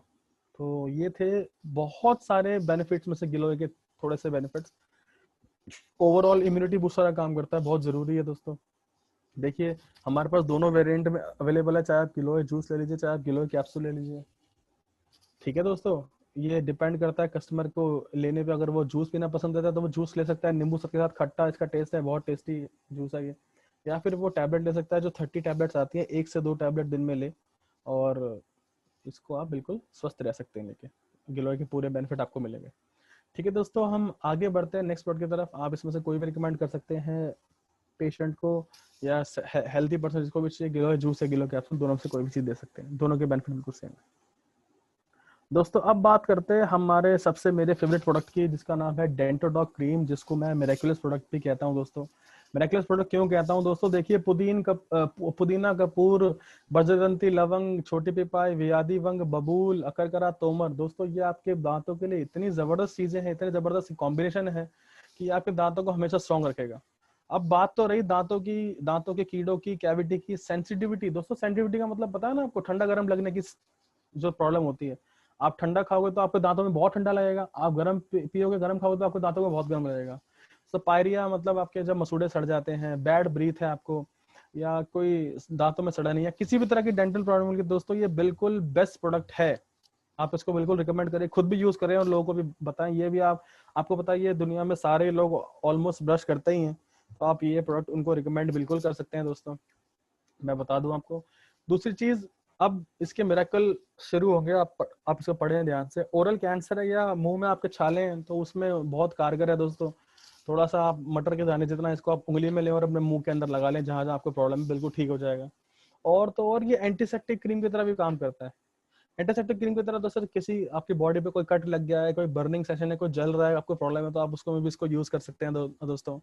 तो ये थे बहुत सारे बेनिफिट्स में से गिलोय के थोड़े से बेनिफिट्स। ओवरऑल इम्यूनिटी बूस्टर का काम करता है, बहुत जरूरी है दोस्तों। देखिए हमारे पास दोनों वेरिएंट में अवेलेबल है, चाहे आप गिलोय जूस ले लीजिए, चाहे आप गिलोय कैप्सूल ले लीजिए। ठीक है दोस्तों, ये डिपेंड करता है कस्टमर को लेने पे। अगर वो जूस पीना पसंद करता है तो वो जूस ले सकता है, नींबू सबके साथ खट्टा इसका टेस्ट है, बहुत टेस्टी जूस है ये। या फिर वो टैबलेट ले सकता है, जो 30 टैबलेट्स आती है, 1 से 2 टैबलेट दिन में ले, और इसको आप बिल्कुल स्वस्थ रह सकते हैं लेके। गिलोय के पूरे बेनिफिट आपको मिलेंगे। ठीक है दोस्तों, हम आगे बढ़ते हैं नेक्स्ट प्रोडक्ट की तरफ। आप इसमें से कोई भी रिकमेंड कर सकते हैं पेशेंट को, या हेल्थी पर्सन जिसको भी चाहिए, गिलोय जूस या गिलोय कैप्सूल, दोनों में से कोई भी चीज दे सकते हैं, दोनों के बेनिफिट बिल्कुल सेम है। दोस्तों अब बात करते हैं हमारे सबसे मेरे फेवरेट प्रोडक्ट की, जिसका नाम है डेंटोडॉक क्रीम, जिसको मैं मिरेकुलस प्रोडक्ट भी कहता हूं दोस्तों। मिरेकुलस प्रोडक्ट क्यों कहता हूं दोस्तों? देखिए पुदीना, कपूर, बजरंती लवंग, छोटी पिपाई, वियादी वंग, बबूल, अकरकरा, तोमर, दोस्तों ये आपके दांतों के लिए इतनी जबरदस्त चीजें हैं, इतने जबरदस्त कॉम्बिनेशन है कि आपके दांतों को हमेशा स्ट्रॉन्ग रखेगा। अब बात तो रही दांतों के कीड़ों की, कैविटी की, सेंसिटिविटी। दोस्तों सेंसिटिविटी का मतलब पता है ना आपको? ठंडा गर्म लगने की जो प्रॉब्लम होती है। आप ठंडा खाओगे तो आपके दांतों में बहुत ठंडा लगेगा, आप गर्म पियोगे, गर्म खाओगे तो आपके दांतों में बहुत गर्म लगेगा। तो पायरिया मतलब आपके जब मसूड़े सड़ जाते हैं, बैड ब्रीथ है आपको, या कोई दांतों में सड़ा नहीं है, किसी भी तरह की डेंटल प्रॉब्लम की, दोस्तों ये बिल्कुल बेस्ट प्रोडक्ट है। आप इसको बिल्कुल रिकमेंड करें, खुद भी यूज करें और लोगों को भी बताएं। ये भी आपको पता है ये दुनिया में सारे लोग ऑलमोस्ट ब्रश करते ही हैं, तो आप ये प्रोडक्ट उनको रिकमेंड बिल्कुल कर सकते हैं दोस्तों। मैं बता दूं आपको दूसरी चीज, अब इसके मिरेकल शुरू होंगे। आप इसको पढ़ें ध्यान से। ओरल कैंसर है या मुंह में आपके छाले हैं, तो उसमें बहुत कारगर है दोस्तों। थोड़ा सा आप मटर के दाने जितना इसको आप उंगली में लें और अपने मुंह के अंदर लगा लें, जहां जहां आपको प्रॉब्लम है, बिल्कुल ठीक हो जाएगा। और तो और ये एंटीसेप्टिक क्रीम की तरह भी काम करता है। एंटीसेप्टिक क्रीम की तरह दोस्तों, किसी आपकी बॉडी पे कोई कट लग गया है, कोई बर्निंग सेशन है, कोई जल रहा है, आपको प्रॉब्लम है, तो आप उसको में भी इसको यूज कर सकते हैं दोस्तों।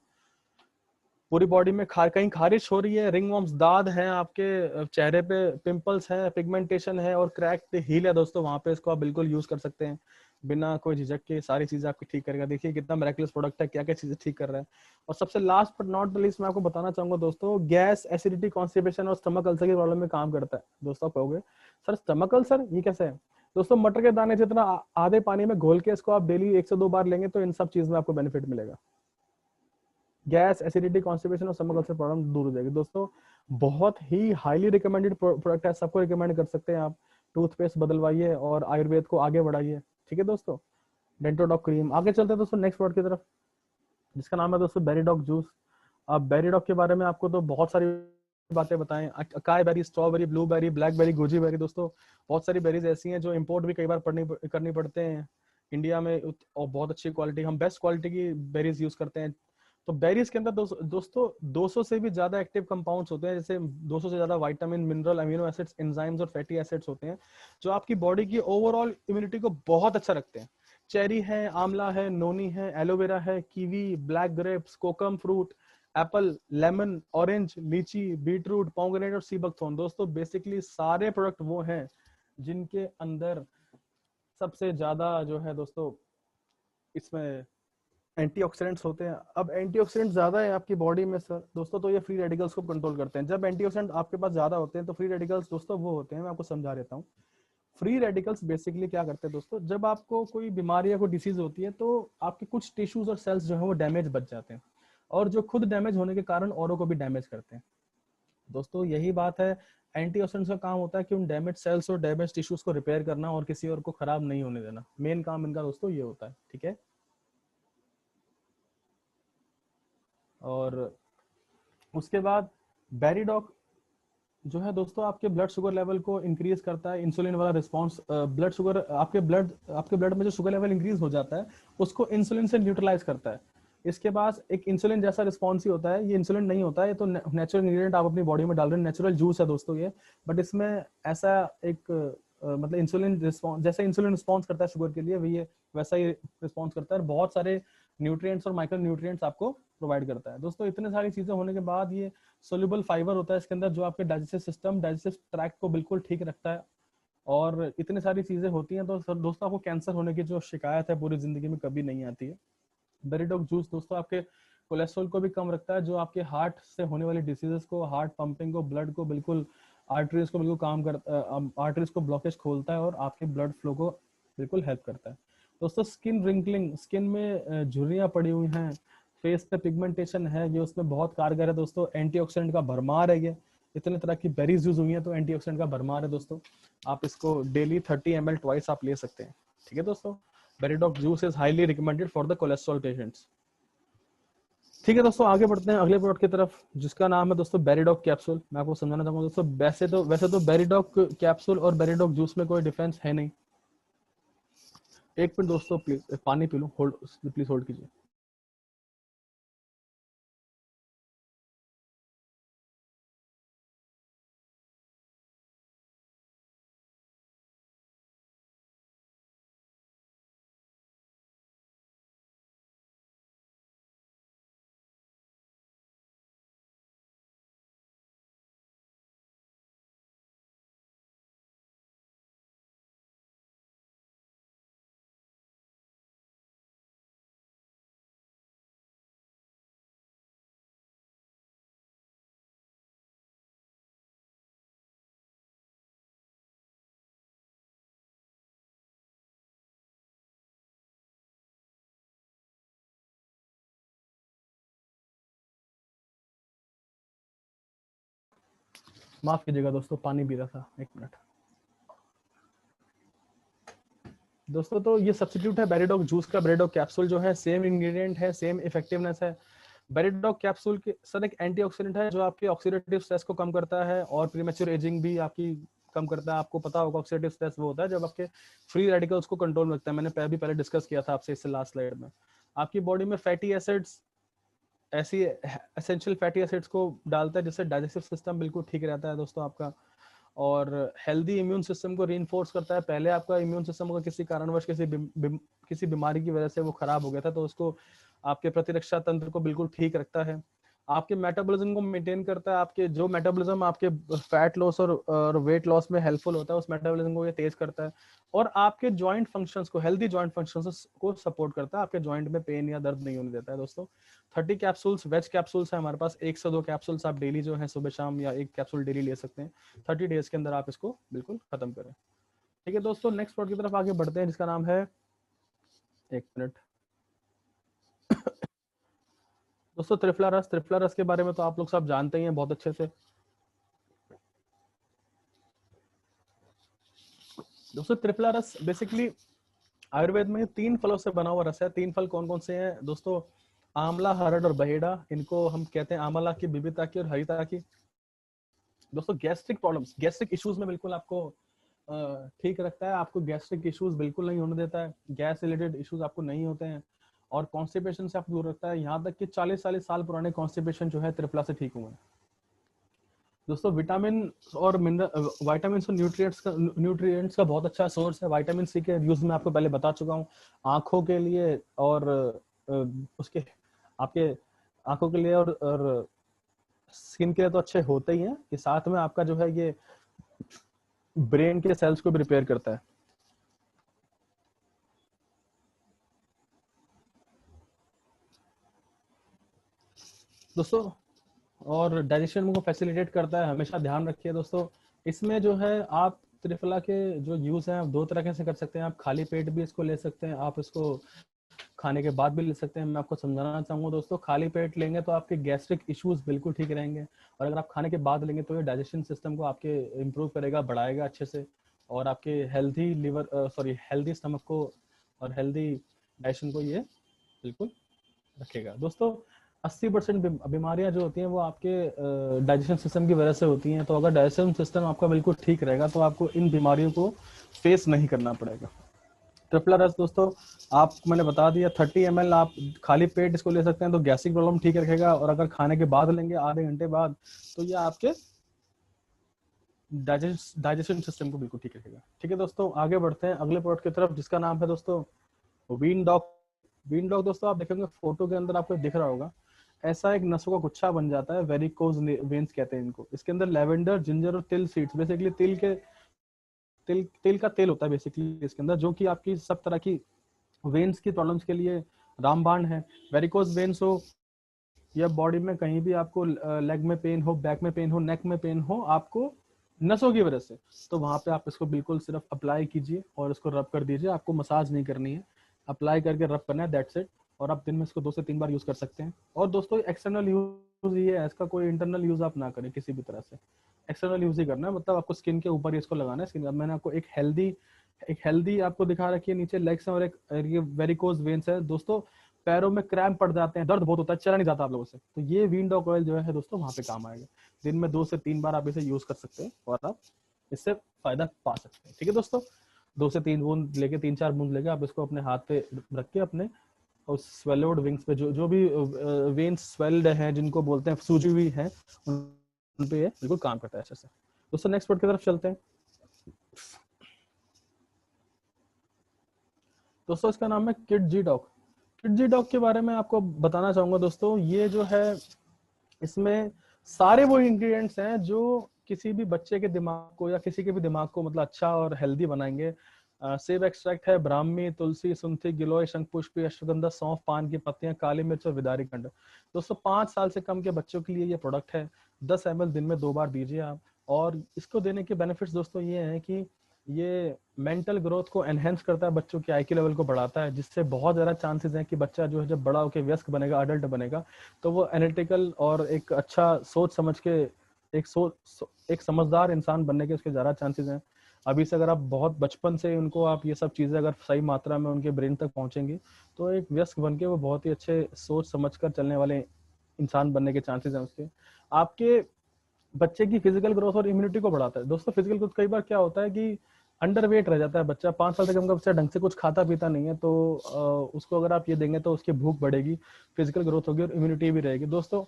पूरी बॉडी में कहीं खारिश हो रही है, रिंगवॉर्म्स, दाद हैं आपके चेहरे पे, पिंपल्स हैं, पिगमेंटेशन है और क्रैक्ड हील है दोस्तों, वहां पे इसको आप बिल्कुल यूज कर सकते हैं बिना कोई झिझक के। सारी चीजें आपकी ठीक करेगा। देखिए कितना मिरेकुलस प्रोडक्ट है, क्या क्या चीजें ठीक कर रहा है। और सबसे last but not the least मैं आपको बताना चाहूंगा दोस्तों, गैस, एसिडिटी, कॉन्स्टिपेशन और स्टमक अल्सर की प्रॉब्लम में काम करता है। दोस्तों आप कहोगे सर स्टमक अल्सर ये कैसे है? दोस्तों मटर के दाने जितना आधे पानी में घोल के इसको आप डेली 1 से 2 बार लेंगे तो इन सब चीज में आपको बेनिफिट मिलेगा। गैस, एसिडिटी, कॉन्स्टिपेशन और स्टमक अल्सर प्रॉब्लम दूर हो जाएगी दोस्तों। बहुत ही हाईली रिकमेंडेड प्रोडक्ट है, सबको रिकमेंड कर सकते हैं आप। टूथपेस्ट बदलवाइए और आयुर्वेद को आगे बढ़ाइए। ठीक है दोस्तों, डेंटोडॉक क्रीम। आगे चलते हैं दोस्तों नेक्स्ट प्रोडक्ट की तरफ, जिसका नाम है दोस्तों बेरीडॉक जूस। अब बेरीडॉक के बारे में आपको तो बहुत सारी बातें बताएं। Acai berry, strawberry, blueberry, blackberry, goji berry, दोस्तों बहुत सारी बेरीज ऐसी हैं जो इंपोर्ट भी कई बार करनी पड़ते हैं इंडिया में, और बहुत अच्छी क्वालिटी, हम बेस्ट क्वालिटी की बेरीज यूज करते हैं। तो बेरीज के अंदर दोस्तों 200 से भी ज्यादा एक्टिव कंपाउंड्स होते हैं, जैसे 200 से ज्यादा vitamin, mineral, amino acids, enzymes और फैटी एसिड्स होते हैं, जो आपकी बॉडी की ओवरऑल इम्यूनिटी को बहुत अच्छा रखते हैं। चेरी है, आंवला है, नोनी है, एलोवेरा है, कीवी, ब्लैक ग्रेप्स, कोकम फ्रूट, एप्पल, लेमन, ऑरेंज, लीची, बीटरूट, पोमेग्रेनेट और सी बकथॉर्न। दोस्तों बेसिकली सारे प्रोडक्ट वो हैं जिनके अंदर सबसे ज्यादा जो है दोस्तों इसमें एंटीऑक्सीडेंट्स होते हैं। अब एंटीऑक्सीडेंट ज्यादा है आपकी बॉडी में सर दोस्तों, तो ये फ्री रेडिकल्स को कंट्रोल करते हैं। जब एंटीऑक्सीडेंट आपके पास ज्यादा होते हैं तो फ्री रेडिकल्स दोस्तों वो होते हैं, मैं आपको समझा देता हूँ। फ्री रेडिकल्स बेसिकली क्या करते हैं दोस्तों, जब आपको कोई बीमारी या कोई डिसीज होती है तो आपके कुछ टिश्यूज और सेल्स जो है वो डैमेज बच जाते हैं, और जो खुद डैमेज होने के कारण औरों को भी डैमेज करते हैं। दोस्तों यही बात है, एंटीऑक्सीडेंट्स का काम होता है कि उन डैमेज सेल्स और डैमेज टिश्यूज को रिपेयर करना और किसी और को खराब नहीं होने देना। मेन काम इनका दोस्तों ये होता है। ठीक है, और उसके बाद बेरीडॉक जो है दोस्तों आपके ब्लड शुगर लेवल को इंक्रीज करता है, इंसुलिन वाला रिस्पांस, ब्लड शुगर आपके ब्लड में जो शुगर लेवल इंक्रीज हो जाता है उसको इंसुलिन से न्यूट्रलाइज करता है। इसके पास एक इंसुलिन जैसा रिस्पॉन्स ही होता है, ये इंसुलिन नहीं होता है, ये तो नेचुरल इंग्रेडिएंट आप अपनी बॉडी में डाल रहे हैं, नेचुरल जूस है दोस्तों ये। बट इसमें ऐसा एक मतलब इंसुलिन रिस्पॉन्स, जैसे इंसुलिन रिस्पॉन्स करता है शुगर के लिए, ये वैसा ही रिस्पॉन्स करता है, बहुत सारे न्यूट्रिएंट्स और माइक्रो न्यूट्रिएंट्स आपको प्रोवाइड करता है। दोस्तों इतने सारी चीजें होने के बाद ये सोल्यूबल फाइबर होता है इसके अंदर, जो आपके डाइजेस्टिव सिस्टम, डाइजेस्टिव ट्रैक्ट को बिल्कुल ठीक रखता है। और इतनी सारी चीजें होती हैं तो दोस्तों आपको कैंसर होने की जो शिकायत है पूरी जिंदगी में कभी नहीं आती है। बेरीडॉक जूस दोस्तों आपके कोलेस्ट्रॉल को भी कम रखता है, जो आपके हार्ट से होने वाली डिसीजेस को, हार्ट पंपिंग को, ब्लड को बिल्कुल आर्टरीज को बिल्कुल काम करता है, आर्टरीज को ब्लॉकेज खोलता है और आपके ब्लड फ्लो को बिल्कुल हेल्प करता है। दोस्तों स्किन रिंकलिंग, स्किन में झुर्रियां पड़ी हुई हैं, फेस पे पिगमेंटेशन है, ये उसमें बहुत कारगर है दोस्तों। एंटीऑक्सीडेंट का भरमार है ये, इतने तरह की बेरीज यूज हुई है तो एंटीऑक्सीडेंट का भरमार है दोस्तों। आप इसको डेली 30 ml ट्वाइस आप ले सकते हैं। ठीक है दोस्तों, berry dog juice is highly recommended for the cholesterol patients. ठीक है दोस्तों, आगे बढ़ते हैं अगले प्रोडक्ट की तरफ, जिसका नाम है दोस्तों बेरीडॉग कैप्सूल। मैं आपको समझाना चाहूंगा दोस्तों, वैसे तो बेरीडॉग कैप्सूल और बेरीडॉग जूस में कोई डिफरेंस है नहीं। एक मिनट दोस्तों, प्लीज पानी P low, hold please hold कीजिए। माफ कीजिएगा दोस्तों, पानी पी रहा था, एक मिनट। दोस्तों तो ये सब्स्टिट्यूट है बेरीडॉग जूस का। बेरीडॉग कैप्सूल जो है सेम इंग्रेडिएंट है, सेम इफेक्टिवनेस है। बेरीडॉग कैप्सूल के सर एक एंटीऑक्सीडेंट है जो आपके ऑक्सीडेटिव स्ट्रेस को कम करता है और प्रीमेच्योर एजिंग भी आपकी कम करता है। आपको पता होगा ऑक्सीडेटिव स्ट्रेस वो होता है जब आपके फ्री रेडिकल्स को कंट्रोल में रखता है। मैंने भी पहले डिस्कस किया था आपसे इससे लास्ट स्लाइड में। आपकी बॉडी में फैटी एसिड्स, ऐसी एसेंशियल फैटी एसिड्स को डालता है जिससे डाइजेस्टिव सिस्टम बिल्कुल ठीक रहता है दोस्तों आपका, और हेल्दी इम्यून सिस्टम को रीइंफोर्स करता है। पहले आपका इम्यून सिस्टम अगर किसी कारणवश किसी बीमारी की वजह से वो खराब हो गया था तो उसको आपके प्रतिरक्षा तंत्र को बिल्कुल ठीक रखता है। आपके मेटाबॉलिज्म को मेंटेन करता है। आपके जो मेटाबॉलिज्म आपके फैट लॉस और वेट लॉस में हेल्पफुल होता है, उस मेटाबॉलिज्म को ये तेज करता है। और आपके जॉइंट फंक्शंस को, हेल्दी जॉइंट फंक्शंस को सपोर्ट करता है। आपके जॉइंट में पेन या दर्द नहीं होने देता है दोस्तों। 30 कैप्सूल्स वेज कैप्सूल्स है हमारे पास, 1 से 2 कैप्सूल्स आप डेली जो है सुबह शाम या एक कैप्सूल डेली ले सकते हैं। 30 डेज के अंदर आप इसको बिल्कुल खत्म करें। ठीक है दोस्तों, नेक्स्ट प्रोडक्ट की तरफ आगे बढ़ते हैं जिसका नाम है, एक मिनट दोस्तों, त्रिफला रस। त्रिफला रस के बारे में तो आप लोग सब जानते ही हैं बहुत अच्छे से। दोस्तों त्रिफला रस बेसिकली आयुर्वेद में 3 फलों से बना हुआ रस है। 3 फल कौन कौन से हैं दोस्तों? आंवला, हरड़ और बहेड़ा। इनको हम कहते हैं आंवला की, बिबिता की और हरिता की। दोस्तों गैस्ट्रिक प्रॉब्लम्स, गैस्ट्रिक इश्यूज में बिल्कुल आपको ठीक रखता है। आपको गैस्ट्रिक इश्यूज बिल्कुल नहीं होने देता है, गैस रिलेटेड इश्यूज आपको नहीं होते हैं, और कॉन्स्टिपेशन से आपको दूर रखता है। यहाँ तक कि 40 साल पुराने कॉन्स्टिपेशन जो है त्रिफला से ठीक हुए हैं। दोस्तों विटामिन और मिनरल, विटामिन और न्यूट्रिएंट्स का बहुत अच्छा सोर्स है। विटामिन सी के यूज में आपको पहले बता चुका हूँ, आंखों के लिए और उसके आपके आंखों के लिए और स्किन के लिए तो अच्छे होते ही हैं, कि साथ में आपका जो है ये ब्रेन के सेल्स को भी रिपेयर करता है। दोस्तों और डाइजेशन को फैसिलिटेट करता है। हमेशा ध्यान रखिए दोस्तों, इसमें जो है आप त्रिफला के जो यूज है 2 तरह से कर सकते हैं। आप खाली पेट भी इसको ले सकते हैं, आप इसको खाने के बाद भी ले सकते हैं। मैं आपको समझाना चाहूंगा दोस्तों, खाली पेट लेंगे तो आपके गैस्ट्रिक इश्यूज बिल्कुल ठीक रहेंगे, और अगर आप खाने के बाद लेंगे तो ये डाइजेशन सिस्टम को आपके इम्प्रूव करेगा, बढ़ाएगा अच्छे से, और आपके हेल्दी हेल्दी स्टमक को और हेल्दी डाइजेशन को ये बिल्कुल रखेगा। दोस्तों 80% बीमारियां जो होती हैं वो आपके डाइजेशन सिस्टम की वजह से होती हैं। तो अगर डाइजेशन सिस्टम आपका बिल्कुल ठीक रहेगा तो आपको इन बीमारियों को फेस नहीं करना पड़ेगा। ट्रिपला रस दोस्तों आप, मैंने बता दिया, 30 ml आप खाली पेट इसको ले सकते हैं तो गैस्ट्रिक प्रॉब्लम ठीक रखेगा, और अगर खाने के बाद लेंगे आधे घंटे बाद तो ये आपके डाइजेशन सिस्टम को बिल्कुल ठीक रखेगा। ठीक है दोस्तों, आगे बढ़ते हैं अगले प्रोडक्ट की तरफ जिसका नाम है दोस्तों वीन डॉग। वीन डॉग दोस्तों आप देखेंगे फोटो के अंदर आपको दिख रहा होगा, ऐसा एक नसों का गुच्छा बन जाता है, वेरिकोज वेन्स कहते हैं इनको। इसके अंदर लेवेंडर, जिंजर और तिल सीड्स, बेसिकली तिल का तेल होता है बेसिकली इसके अंदर, जो कि आपकी सब तरह की वेन्स की प्रॉब्लम्स के लिए रामबाण है। वेरिकोज वेन्स हो या बॉडी में कहीं भी आपको लेग में पेन हो, बैक में पेन हो, नेक में पेन हो, आपको नसों की वजह से, तो वहां पे आप इसको बिल्कुल सिर्फ अप्लाई कीजिए और इसको रब कर दीजिए। आपको मसाज नहीं करनी है, अप्लाई करके रब करना है, दैट्स इट। और आप दिन में इसको 2 से 3 बार यूज कर सकते हैं। और दोस्तों एक्सटर्नल यूज ये है इसका, कोई इंटरनल यूज आप ना करें किसी भी तरह से, एक्सटर्नल यूज ही करना है। मतलब आपको स्किन के ऊपर ही इसको लगाना है। स्किन, अब मैंने आपको एक हेल्दी आपको दिखा रखी है नीचे लेग्स में, और एक ये वेरिकोज वेन्स है दोस्तों। पैरों में क्रैम्प पड़ जाते हैं, दर्द बहुत होता है, चला नहीं जाता आप लोगों से, तो ये विंडोक ऑयल जो है दोस्तों वहां पे काम आएगा। दिन में 2 से 3 बार आप इसे यूज कर सकते हैं और आप इससे फायदा पा सकते हैं। ठीक है दोस्तों, 2 से 3 बूंद लेके, 3-4 बूंद लेके आप इसको अपने हाथ पे रख के अपने उस स्वेल्ड विंग्स पे, जो भी वेन्स स्वेल्ड हैं जिनको बोलते हैं सूजी हुई है, उन पे ये बिल्कुल काम करता है अच्छे से। दोस्तों नेक्स्ट वर्ड की तरफ चलते हैं। दोस्तों इसका नाम है किड जी डॉक। किड जी डॉक के बारे में आपको बताना चाहूंगा दोस्तों, ये जो है इसमें सारे वो इंग्रेडिएंट्स हैं जो किसी भी बच्चे के दिमाग को या किसी के भी दिमाग को मतलब अच्छा और हेल्दी बनाएंगे। सेब एक्सट्रैक्ट है, ब्राह्मी, तुलसी, सुंठी, गिलोय, शंखपुष्पी, अश्वगंधा, सौंफ, पान की पत्तियां, काली मिर्च और विदारी खंड। दोस्तों 5 साल से कम के बच्चों के लिए ये प्रोडक्ट है। 10 ml दिन में 2 बार दीजिए आप। और इसको देने के बेनिफिट्स दोस्तों ये हैं कि ये मेंटल ग्रोथ को एनहेंस करता है, बच्चों की IQ लेवल को बढ़ाता है, जिससे बहुत ज्यादा चांसेस हैं कि बच्चा जो है जब बड़ा होकर वयस्क बनेगा, अडल्ट बनेगा, तो वो एनालिटिकल और एक अच्छा सोच समझ के एक समझदार इंसान बनने के उसके ज्यादा चांसेस हैं। अभी से अगर आप बहुत बचपन से उनको आप ये सब चीजें अगर सही मात्रा में उनके ब्रेन तक पहुंचेंगी, तो एक वयस्क बन के वो बहुत ही अच्छे सोच समझ कर चलने वाले इंसान बनने के चांसेस हैं उसके। आपके बच्चे की फिजिकल ग्रोथ और इम्यूनिटी को बढ़ाता है। दोस्तों फिजिकल ग्रोथ कई बार क्या होता है कि अंडर वेट रह जाता है बच्चा, 5 साल तक का बच्चा ढंग से कुछ खाता पीता नहीं है, तो उसको अगर आप ये देंगे तो उसकी भूख बढ़ेगी, फिजिकल ग्रोथ होगी और इम्यूनिटी भी रहेगी दोस्तों।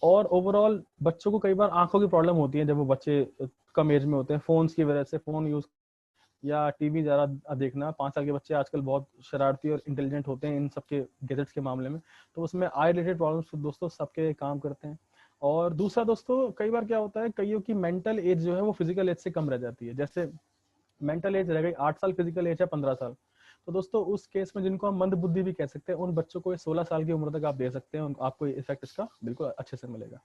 और ओवरऑल बच्चों को कई बार आंखों की प्रॉब्लम होती है जब वो बच्चे कम एज में होते हैं, फोन्स की वजह से, फोन यूज या टीवी ज्यादा देखना। 5 साल के बच्चे आजकल बहुत शरारती और इंटेलिजेंट होते हैं इन सबके गैजेट्स के मामले में, तो उसमें आई रिलेटेड प्रॉब्लम्स दोस्तों सबके काम करते हैं। और दूसरा दोस्तों कई बार क्या होता है, कईयों की मेंटल एज जो है वो फिजिकल एज से कम रह जाती है। जैसे मेंटल एज रह गई 8 साल, फिजिकल एज है 15 साल, तो दोस्तों उस केस में जिनको हम मंद बुद्धि भी कह सकते हैं, उन बच्चों को 16 साल की उम्र तक आप दे सकते हैं, आपको इफेक्ट इसका बिल्कुल अच्छे से मिलेगा।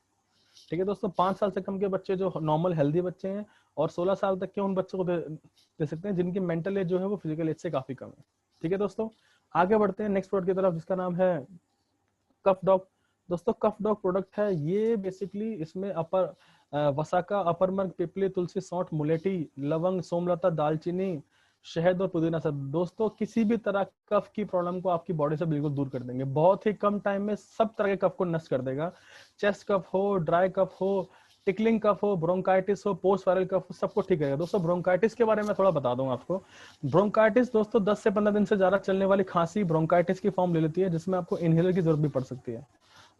ठीक है दोस्तों, 5 साल से कम के बच्चे जो नॉर्मल हेल्दी बच्चे हैं, और 16 साल तक के उन बच्चों को दे सकते हैं जिनकी मेंटल एज जो है वो फिजिकल एज से काफी कम है। ठीक है दोस्तों, आगे बढ़ते हैं नेक्स्ट प्रोडक्ट की तरफ जिसका नाम है कफ डॉग। दोस्तों कफ डॉग प्रोडक्ट है ये, बेसिकली इसमें वसाका, अपरमर्ग, पिपली, तुलसी, सौंठ, मुलेठी, लवंग, सोमलता, दालचीनी, शहद और पुदीना सब दोस्तों किसी भी तरह कफ की प्रॉब्लम को आपकी बॉडी से बिल्कुल दूर कर देंगे। बहुत ही कम टाइम में सब तरह के कफ को नष्ट कर देगा। चेस्ट कफ हो, ड्राई कफ हो, टिकलिंग कफ हो, ब्रोंकाइटिस हो, पोस्ट वायरल कफ हो, सबको ठीक करेगा। दोस्तों ब्रोंकाइटिस के बारे में थोड़ा बता दूं आपको। ब्रोंकाइटिस दोस्तों 10 से 15 दिन से ज्यादा चलने वाली खांसी ब्रोंकाइटिस की फॉर्म ले लेती है, जिसमें आपको इनहेलर की जरूरत भी पड़ सकती है।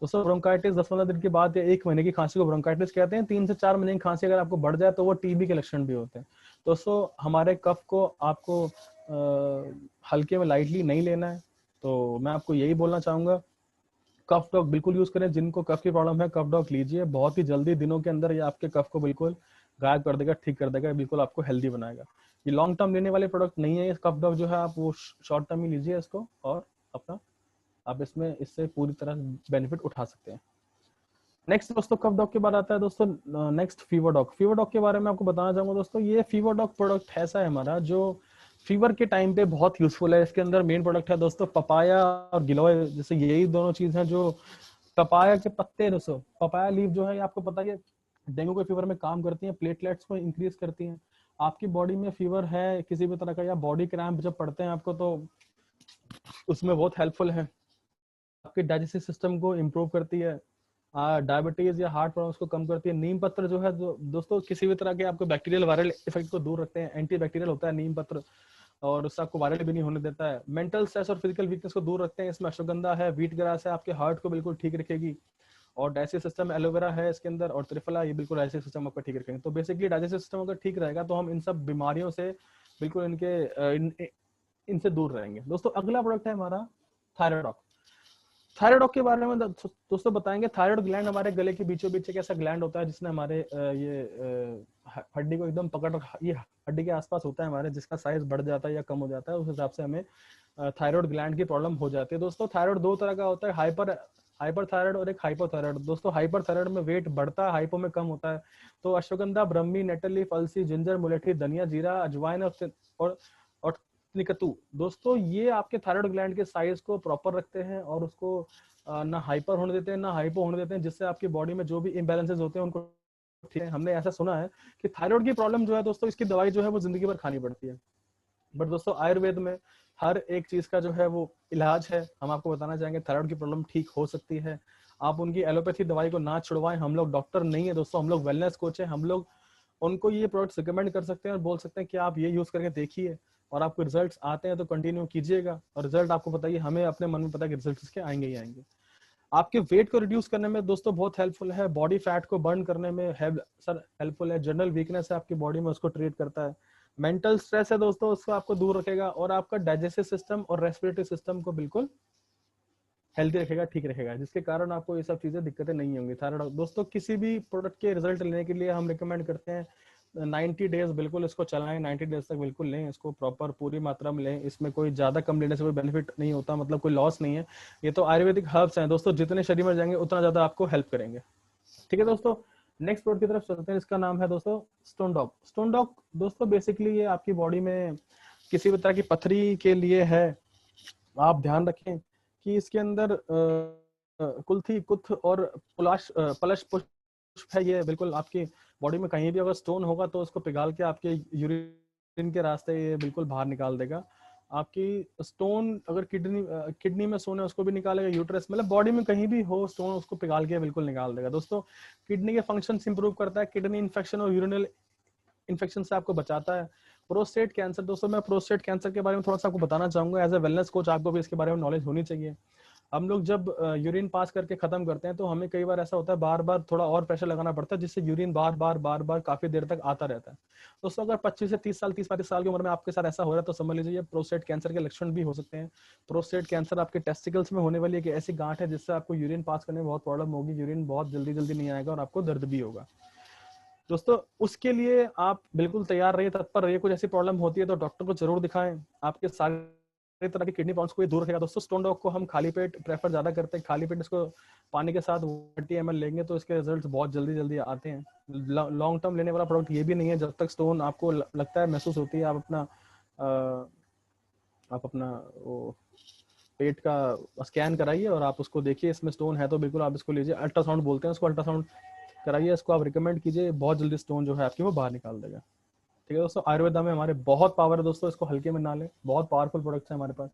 दोस्तों ब्रोंकाइटिस 10-15 दिन के बाद या 1 महीने की खांसी को ब्रोंकाइटिस कहते हैं। 3 से 4 महीने की खांसी अगर आपको बढ़ जाए तो वो टीबी के लक्षण भी होते हैं। दोस्तों हमारे कफ को आपको हल्के में लाइटली नहीं लेना है, तो मैं आपको यही बोलना चाहूंगा, कफ डॉग बिल्कुल यूज करें। जिनको कफ की प्रॉब्लम है कफ डॉग लीजिए, बहुत ही जल्दी दिनों के अंदर ये आपके कफ को बिल्कुल गायब कर देगा, ठीक कर देगा, बिल्कुल आपको हेल्दी बनाएगा। ये लॉन्ग टर्म लेने वाले प्रोडक्ट नहीं है। कफ डॉग जो है आप वो शॉर्ट टर्म ही लीजिए इसको, और अपना आप इसमें इससे पूरी तरह बेनिफिट उठा सकते हैं। नेक्स्ट दोस्तों कफ डॉग के बाद आता है दोस्तों next fever dog. Fever dog के बारे में आपको बताना चाहूंगा दोस्तों, ये फीवर डॉग प्रोडक्ट ऐसा है हमारा जो फीवर के टाइम पे बहुत यूजफुल है। इसके अंदर मेन प्रोडक्ट है दोस्तों पपाया और गिलोय, जैसे यही दोनों चीज हैं जो पपाया के पत्ते। दोस्तों पपाया लीफ जो है आपको पता है डेंगू के फीवर में काम करती है, प्लेटलेट्स को इंक्रीज करती हैं। आपकी बॉडी में फीवर है किसी भी तरह का या बॉडी क्रैम्प जब पड़ते हैं आपको, तो उसमें बहुत हेल्पफुल है। आपके डाइजेस्टिव सिस्टम को इम्प्रूव करती है, डायबिटीज या हार्ट प्रॉब्लम्स को कम करती है। नीम पत्र जो है दोस्तों किसी भी तरह के आपको बैक्टीरियल वायरल इफेक्ट को दूर रखते हैं, एंटी बैक्टीरियल होता है नीम पत्र, और उससे आपको वायरल भी नहीं होने देता है। मेंटल स्ट्रेस और फिजिकल वीकनेस को दूर रखते हैं। इसमें अश्वगंधा है, व्हीट ग्रास है, आपके हार्ट को बिल्कुल ठीक रखेगी। और डाइजेस्टिव सिस्टम एलोवेरा है इसके अंदर, और त्रिफला, ये बिल्कुल डाइजेस्टिव सिस्टम आपका ठीक रखेंगे। तो बेसिकली डाइजेस्टिव सिस्टम अगर ठीक रहेगा तो हम इन सब बीमारियों से बिल्कुल इनसे दूर रहेंगे। दोस्तों अगला प्रोडक्ट है हमारा थायराइड। थायराइड के बारे में दोस्तों बताएंगे। थायराइड ग्लैंड हमारे गले के बीचों बीच एक ऐसा ग्लैंड होता है जिसने हमारे हड्डी को एकदम पकड़, ये हड्डी के आसपास होता है हमारे, जिसका साइज बढ़ जाता है या कम हो जाता है, उस हिसाब से हमें थायराइड ग्लैंड की प्रॉब्लम हो जाती है। दोस्तों थायराइड 2 तरह का होता है, हाइपर हाइपरथायराइड और एक हाइपोथायराइड। दोस्तों हाइपरथायराइड में वेट बढ़ता है, हाइपो में कम होता है। तो अश्वगंधा, ब्रह्मी, नेटल लीफ, अलसी, जिंजर, मुलेठी, धनिया, जीरा, अजवाइन और निकतू, दोस्तों ये आपके थायराइड ग्लैंड के साइज को प्रॉपर रखते हैं और उसको ना हाइपर होने देते हैं ना हाइपो होने देते हैं, जिससे आपकी बॉडी में जो भी इम्बैलेंसेस होते हैं उनको ठीक है। हमने ऐसा सुना है कि थायराइड की प्रॉब्लम जो है दोस्तों, इसकी दवाई जो है वो जिंदगी भर खानी पड़ती है। बट दोस्तों आयुर्वेद में हर एक चीज का जो है वो इलाज है। हम आपको बताना चाहेंगे थायराइड की प्रॉब्लम ठीक हो सकती है। आप उनकी एलोपैथी दवाई को ना छुड़वाएं। हम लोग डॉक्टर नहीं है दोस्तों, हम लोग वेलनेस कोच है। हम लोग उनको ये प्रोडक्ट रिकमेंड कर सकते हैं और बोल सकते हैं कि आप ये यूज करके देखिए और आपको रिजल्ट्स आते हैं तो कंटिन्यू कीजिएगा। और रिजल्ट आपको बताइए, हमें अपने मन में पता है कि रिजल्ट इसके आएंगे ही आएंगे। आपके वेट को रिड्यूस करने में दोस्तों बहुत हेल्पफुल है। बॉडी फैट को बर्न करने में हेल्पफुल है। जनरल वीकनेस है आपकी बॉडी में, उसको ट्रीट करता है। मेंटल स्ट्रेस है दोस्तों, उसको आपको दूर रखेगा और आपका डाइजेस्टिव सिस्टम और रेस्पिरेटरी सिस्टम को बिल्कुल हेल्दी रखेगा, ठीक रखेगा, जिसके कारण आपको ये सब चीजें दिक्कतें नहीं होंगी। थायराइड दोस्तों किसी भी प्रोडक्ट के रिजल्ट लेने के लिए हम रिकमेंड करते हैं 90 डेज बिल्कुल इसको चलाएं। 90 डेज तक बिल्कुल लें इसको, प्रॉपर पूरी मात्रा में लें। इसमें कोई ज्यादा कम लेने से कोई बेनिफिट नहीं होता, मतलब कोई लॉस नहीं है। ये तो आयुर्वेदिक हर्ब्स हैं दोस्तों, जितने शरीर में जाएंगे उतना ज्यादा आपको हेल्प करेंगे। ठीक है दोस्तों, नेक्स्ट प्रोडक्ट की तरफ चलते हैं। इसका नाम है दोस्तों स्टोन डॉग। स्टोन डॉग दोस्तों बेसिकली ये आपकी बॉडी में किसी भी तरह की पथरी के लिए है। आप ध्यान रखें कि इसके अंदर कुल्थी, कुथ और पलश पुष्प है। ये बिल्कुल आपकी बॉडी में कहीं भी अगर स्टोन होगा तो उसको पिघाल के आपके यूरिन के रास्ते ये बिल्कुल बाहर निकाल देगा। आपकी स्टोन अगर किडनी में स्टोन है उसको भी निकालेगा, यूट्रस, मतलब बॉडी में कहीं भी हो स्टोन उसको पिघाल के बिल्कुल निकाल देगा। दोस्तों किडनी के फंक्शन इंप्रूव करता है, किडनी इन्फेक्शन और यूरिनल इन्फेक्शन से आपको बचाता है। प्रोस्टेट कैंसर, दोस्तों मैं प्रोस्टेट कैंसर के बारे में थोड़ा सा आपको बताना चाहूंगा। एज ए वेलनेस कोच आपको भी इसके बारे में नॉलेज होनी चाहिए। हम लोग जब यूरिन पास करके खत्म करते हैं तो हमें कई बार ऐसा होता है बार बार थोड़ा और प्रेशर लगाना पड़ता है, जिससे यूरिन बार बार काफी देर तक आता रहता है। दोस्तों अगर 25 से 30 साल 30-35 साल की उम्र में आपके साथ ऐसा हो रहा है तो समझ लीजिए प्रोस्टेट कैंसर के लक्षण भी हो सकते हैं। प्रोस्टेट कैंसर आपके टेस्टिकल्स में होने वाली एक ऐसी गांठ है जिससे आपको यूरिन पास करने में बहुत प्रॉब्लम होगी, यूरिन बहुत जल्दी जल्दी नहीं आएगा और आपको दर्द भी होगा। दोस्तों उसके लिए आप बिल्कुल तैयार रहिए, तत्पर रहिए। कुछ ऐसी प्रॉब्लम होती है तो डॉक्टर को जरूर दिखाएं। आपके सारे तरह की किडनी प्रॉब्लम्स को ये दूर रखेगा। दोस्तों स्टोन डॉग को हम खाली पेट प्रेफर ज्यादा करते हैं। खाली पेट इसको पानी के साथ 30 ml लेंगे तो इसके रिजल्ट बहुत जल्दी जल्दी आते हैं। लॉन्ग टर्म लेने वाला प्रोडक्ट ये भी नहीं है। जब तक स्टोन आपको लगता है, महसूस होती है, आप अपना वो पेट का स्कैन कराइए और आप उसको देखिए इसमें स्टोन है तो बिल्कुल आप इसको लीजिए। अल्ट्रासाउंड बोलते हैं उसको, अल्ट्रासाउंड कराइए, इसको आप रिकमेंड कीजिए, बहुत जल्दी स्टोन जो है आपकी वो बाहर निकाल देगा। ठीक है दोस्तों, आयुर्वेदा में हमारे बहुत पावर है दोस्तों, इसको हल्के में ना लें। बहुत पावरफुल प्रोडक्ट्स हैं हमारे पास,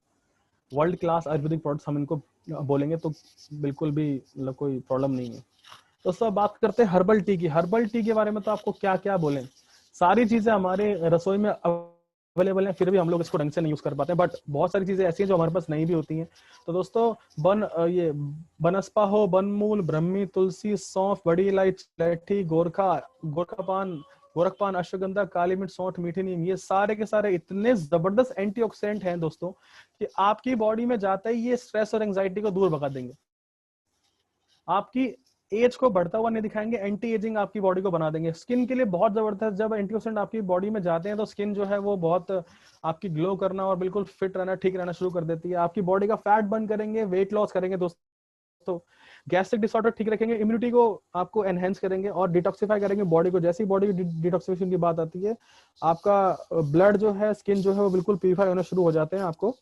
वर्ल्ड क्लास आयुर्वेदिक प्रोडक्ट्स हम इनको बोलेंगे तो बिल्कुल भी मतलब कोई प्रॉब्लम नहीं है। दोस्तों अब बात करते हैं हर्बल टी की। हर्बल टी के बारे में तो आपको क्या क्या बोलें, सारी चीजें हमारे रसोई में अवेलेबल है, फिर भी हम लोग इसको ढंग से नहीं यूज कर पाते हैं। बट बहुत सारी चीजें ऐसी हैं जो हमारे पास नहीं भी होती हैं। तो दोस्तों ये बनस्पा हो, बनमूल, ब्रह्मी, तुलसी, सौंफ, बड़ी इलायची, गोरखपान, अश्वगंधा, काली मिर्च, सौंठ, मीठी नीम, ये सारे के सारे इतने जबरदस्त एंटीऑक्सीडेंट हैं दोस्तों कि आपकी बॉडी में जाता ही ये स्ट्रेस और एंजाइटी को दूर भगा देंगे। आपकी एज को बढ़ता हुआ नहीं दिखाएंगे, एंटी एजिंग आपकी बॉडी को बना देंगे। स्किन के लिए बहुत जबरदस्त, जब एंटीऑक्सीडेंट आपकी बॉडी में जाते हैं तो स्किन जो है वो बहुत आपकी ग्लो करना और बिल्कुल फिट रहना, ठीक रहना शुरू कर देती है। आपकी बॉडी का फैट बर्न करेंगे, वेट लॉस करेंगे दोस्तों, गैस्ट्रिक डिसऑर्डर ठीक रखेंगे, इम्यूनिटी को आपको एनहेंस करेंगे और डिटॉक्सिफाई करेंगे बॉडी को। जैसी बॉडी की डिटॉक्सिफिकेशन की बात आती है, आपका ब्लड जो है, स्किन जो है वो बिल्कुल प्यूरिफाई होना शुरू हो जाते हैं, आपको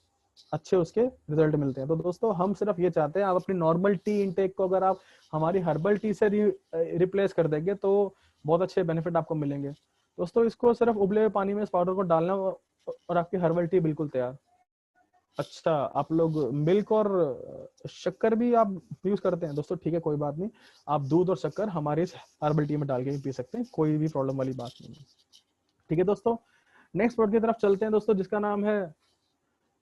अच्छे उसके रिजल्ट मिलते हैं। तो दोस्तों हम सिर्फ ये चाहते हैं, आप अपनी नॉर्मल टी इनटेक को अगर आप हमारी हर्बल टी से रिप्लेस कर देंगे तो बहुत अच्छे बेनिफिट आपको मिलेंगे। दोस्तों इसको सिर्फ उबले हुए पानी में इस पाउडर को डालना और आपकी हर्बल टी बिल्कुल तैयार। अच्छा, आप लोग मिल्क और शक्कर भी आप यूज करते हैं दोस्तों, ठीक है कोई बात नहीं, आप दूध और शक्कर हमारे हर्बल टी में डाल के भी पी सकते हैं, कोई भी प्रॉब्लम वाली बात नहीं है। ठीक है दोस्तों, नेक्स्ट प्रोडक्ट की तरफ चलते हैं दोस्तों, जिसका नाम है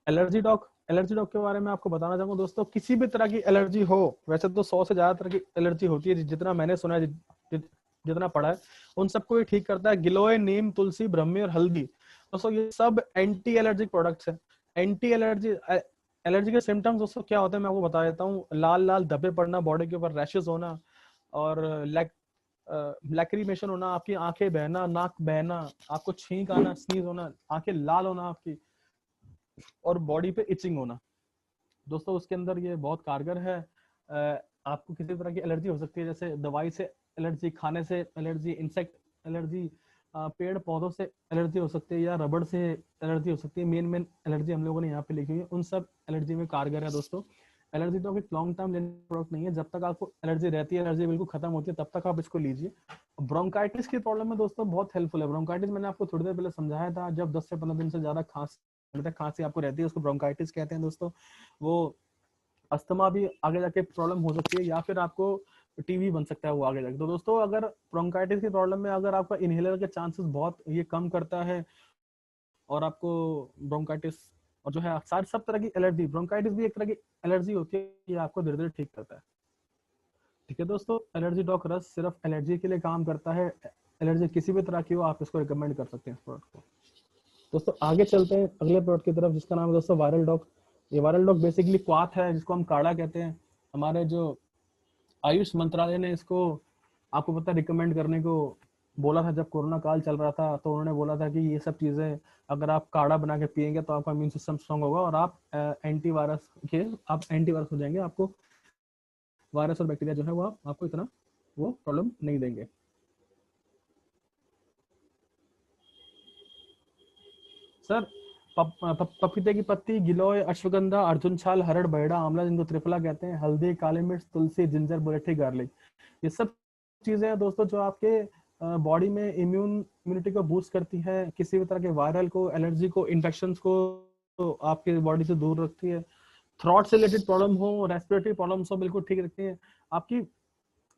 एलर्जी डॉग। एलर्जी डॉग के बारे में आपको बताना चाहूंगा दोस्तों, किसी भी तरह की एलर्जी हो, वैसे तो 100 से ज्यादा तरह की एलर्जी होती है, जितना मैंने सुना है, जितना पढ़ा है, उन सबको ये ठीक करता है। गिलोय, नीम, तुलसी, ब्रह्मी और हल्दी, दोस्तों ये सब एंटी एलर्जिक प्रोडक्ट्स हैं। एंटी एलर्जी के सिम्टम्स दोस्तों क्या होते हैं मैं आपको बता देता हूँ। लाल लाल धब्बे पड़ना, बॉडी के ऊपर रैशेस होना और लैक्रीमेशन होना, आपकी आंखें बहना, नाक बहना, आपको छींक आना, स्नीज होना, आंखें लाल होना आपकी, और बॉडी पे इचिंग होना। दोस्तों उसके अंदर ये बहुत कारगर है। आपको किसी तरह की एलर्जी हो सकती है, जैसे दवाई से एलर्जी, खाने से एलर्जी, इंसेक्ट एलर्जी, पेड़ पौधों से एलर्जी हो सकती है, या रबड़ से एलर्जी हो सकती है। मेन मेन एलर्जी हम लोगों ने यहाँ पे लिखी हुई है, उन सब एलर्जी में कारगर है दोस्तों। एलर्जी तो एक लॉन्ग टर्म प्रोडक्ट नहीं है, जब तक आपको एलर्जी रहती है, एलर्जी बिल्कुल खत्म होती है, तब तक आप इसको लीजिए। ब्रोंकाइटिस की प्रॉब्लम में दोस्तों बहुत हेल्पफुल है। ब्रोंकाइटिस मैंने आपको थोड़ी देर पहले समझाया था, जब 10 से 15 दिन से ज्यादा खांसी आपको रहती है, उसको ब्रोंकाइटिस कहते हैं दोस्तों। वो अस्थमा भी आगे जाके प्रॉब्लम हो सकती है, या फिर आपको टीबी बन सकता है वो आगे जाके। तो दोस्तों अगर ब्रोंकाइटिस की प्रॉब्लम में अगर आपका इनहेलर के चांसेस बहुत ये कम करता है, और आपको ब्रोंकाइटिस और जो है सारे सब तरह की एलर्जी, ब्रोंकाइटिस भी एक तरह की एलर्जी होती है, ये आपको धीरे धीरे ठीक करता है। ठीक है दोस्तों, एलर्जी डॉक रस सिर्फ एलर्जी के लिए काम करता है। एलर्जी किसी भी तरह की हो, आप इसको रिकमेंड कर सकते हैं इस प्रोडक्ट को। दोस्तों आगे चलते हैं अगले प्रोडक्ट की तरफ, जिसका नाम है दोस्तों वायरल डॉक। ये वायरल डॉक बेसिकली क्वाथ है, जिसको हम काढ़ा कहते हैं। हमारे जो आयुष मंत्रालय ने इसको आपको पता रिकमेंड करने को बोला था, जब कोरोना काल चल रहा था, तो उन्होंने बोला था कि ये सब चीजें अगर आप काढ़ा बना के पियेंगे तो आपका इम्यून सिस्टम स्ट्रांग होगा, और आप एंटीवायरस हो जाएंगे। आपको वायरस और बैक्टीरिया जो है वो आपको इतना वो प्रॉब्लम नहीं देंगे। सर पपीते की पत्ती, गिलोय, अश्वगंधा, अर्जुन छाल, हरड़, बैड़ा, आंवला जिनको त्रिफला कहते हैं, हल्दी, काली मिर्च, तुलसी, जिंजर, बुलेठी, गार्लिक, ये सब चीजें हैं दोस्तों जो आपके बॉडी में इम्यूनिटी को बूस्ट करती है, किसी भी तरह के वायरल को, एलर्जी को, इन्फेक्शन को तो आपके बॉडी से दूर रखती है। थ्रॉट से रिलेटेड प्रॉब्लम हो, रेस्पिरेटरी प्रॉब्लम्स हो, बिल्कुल ठीक रखती है। आपकी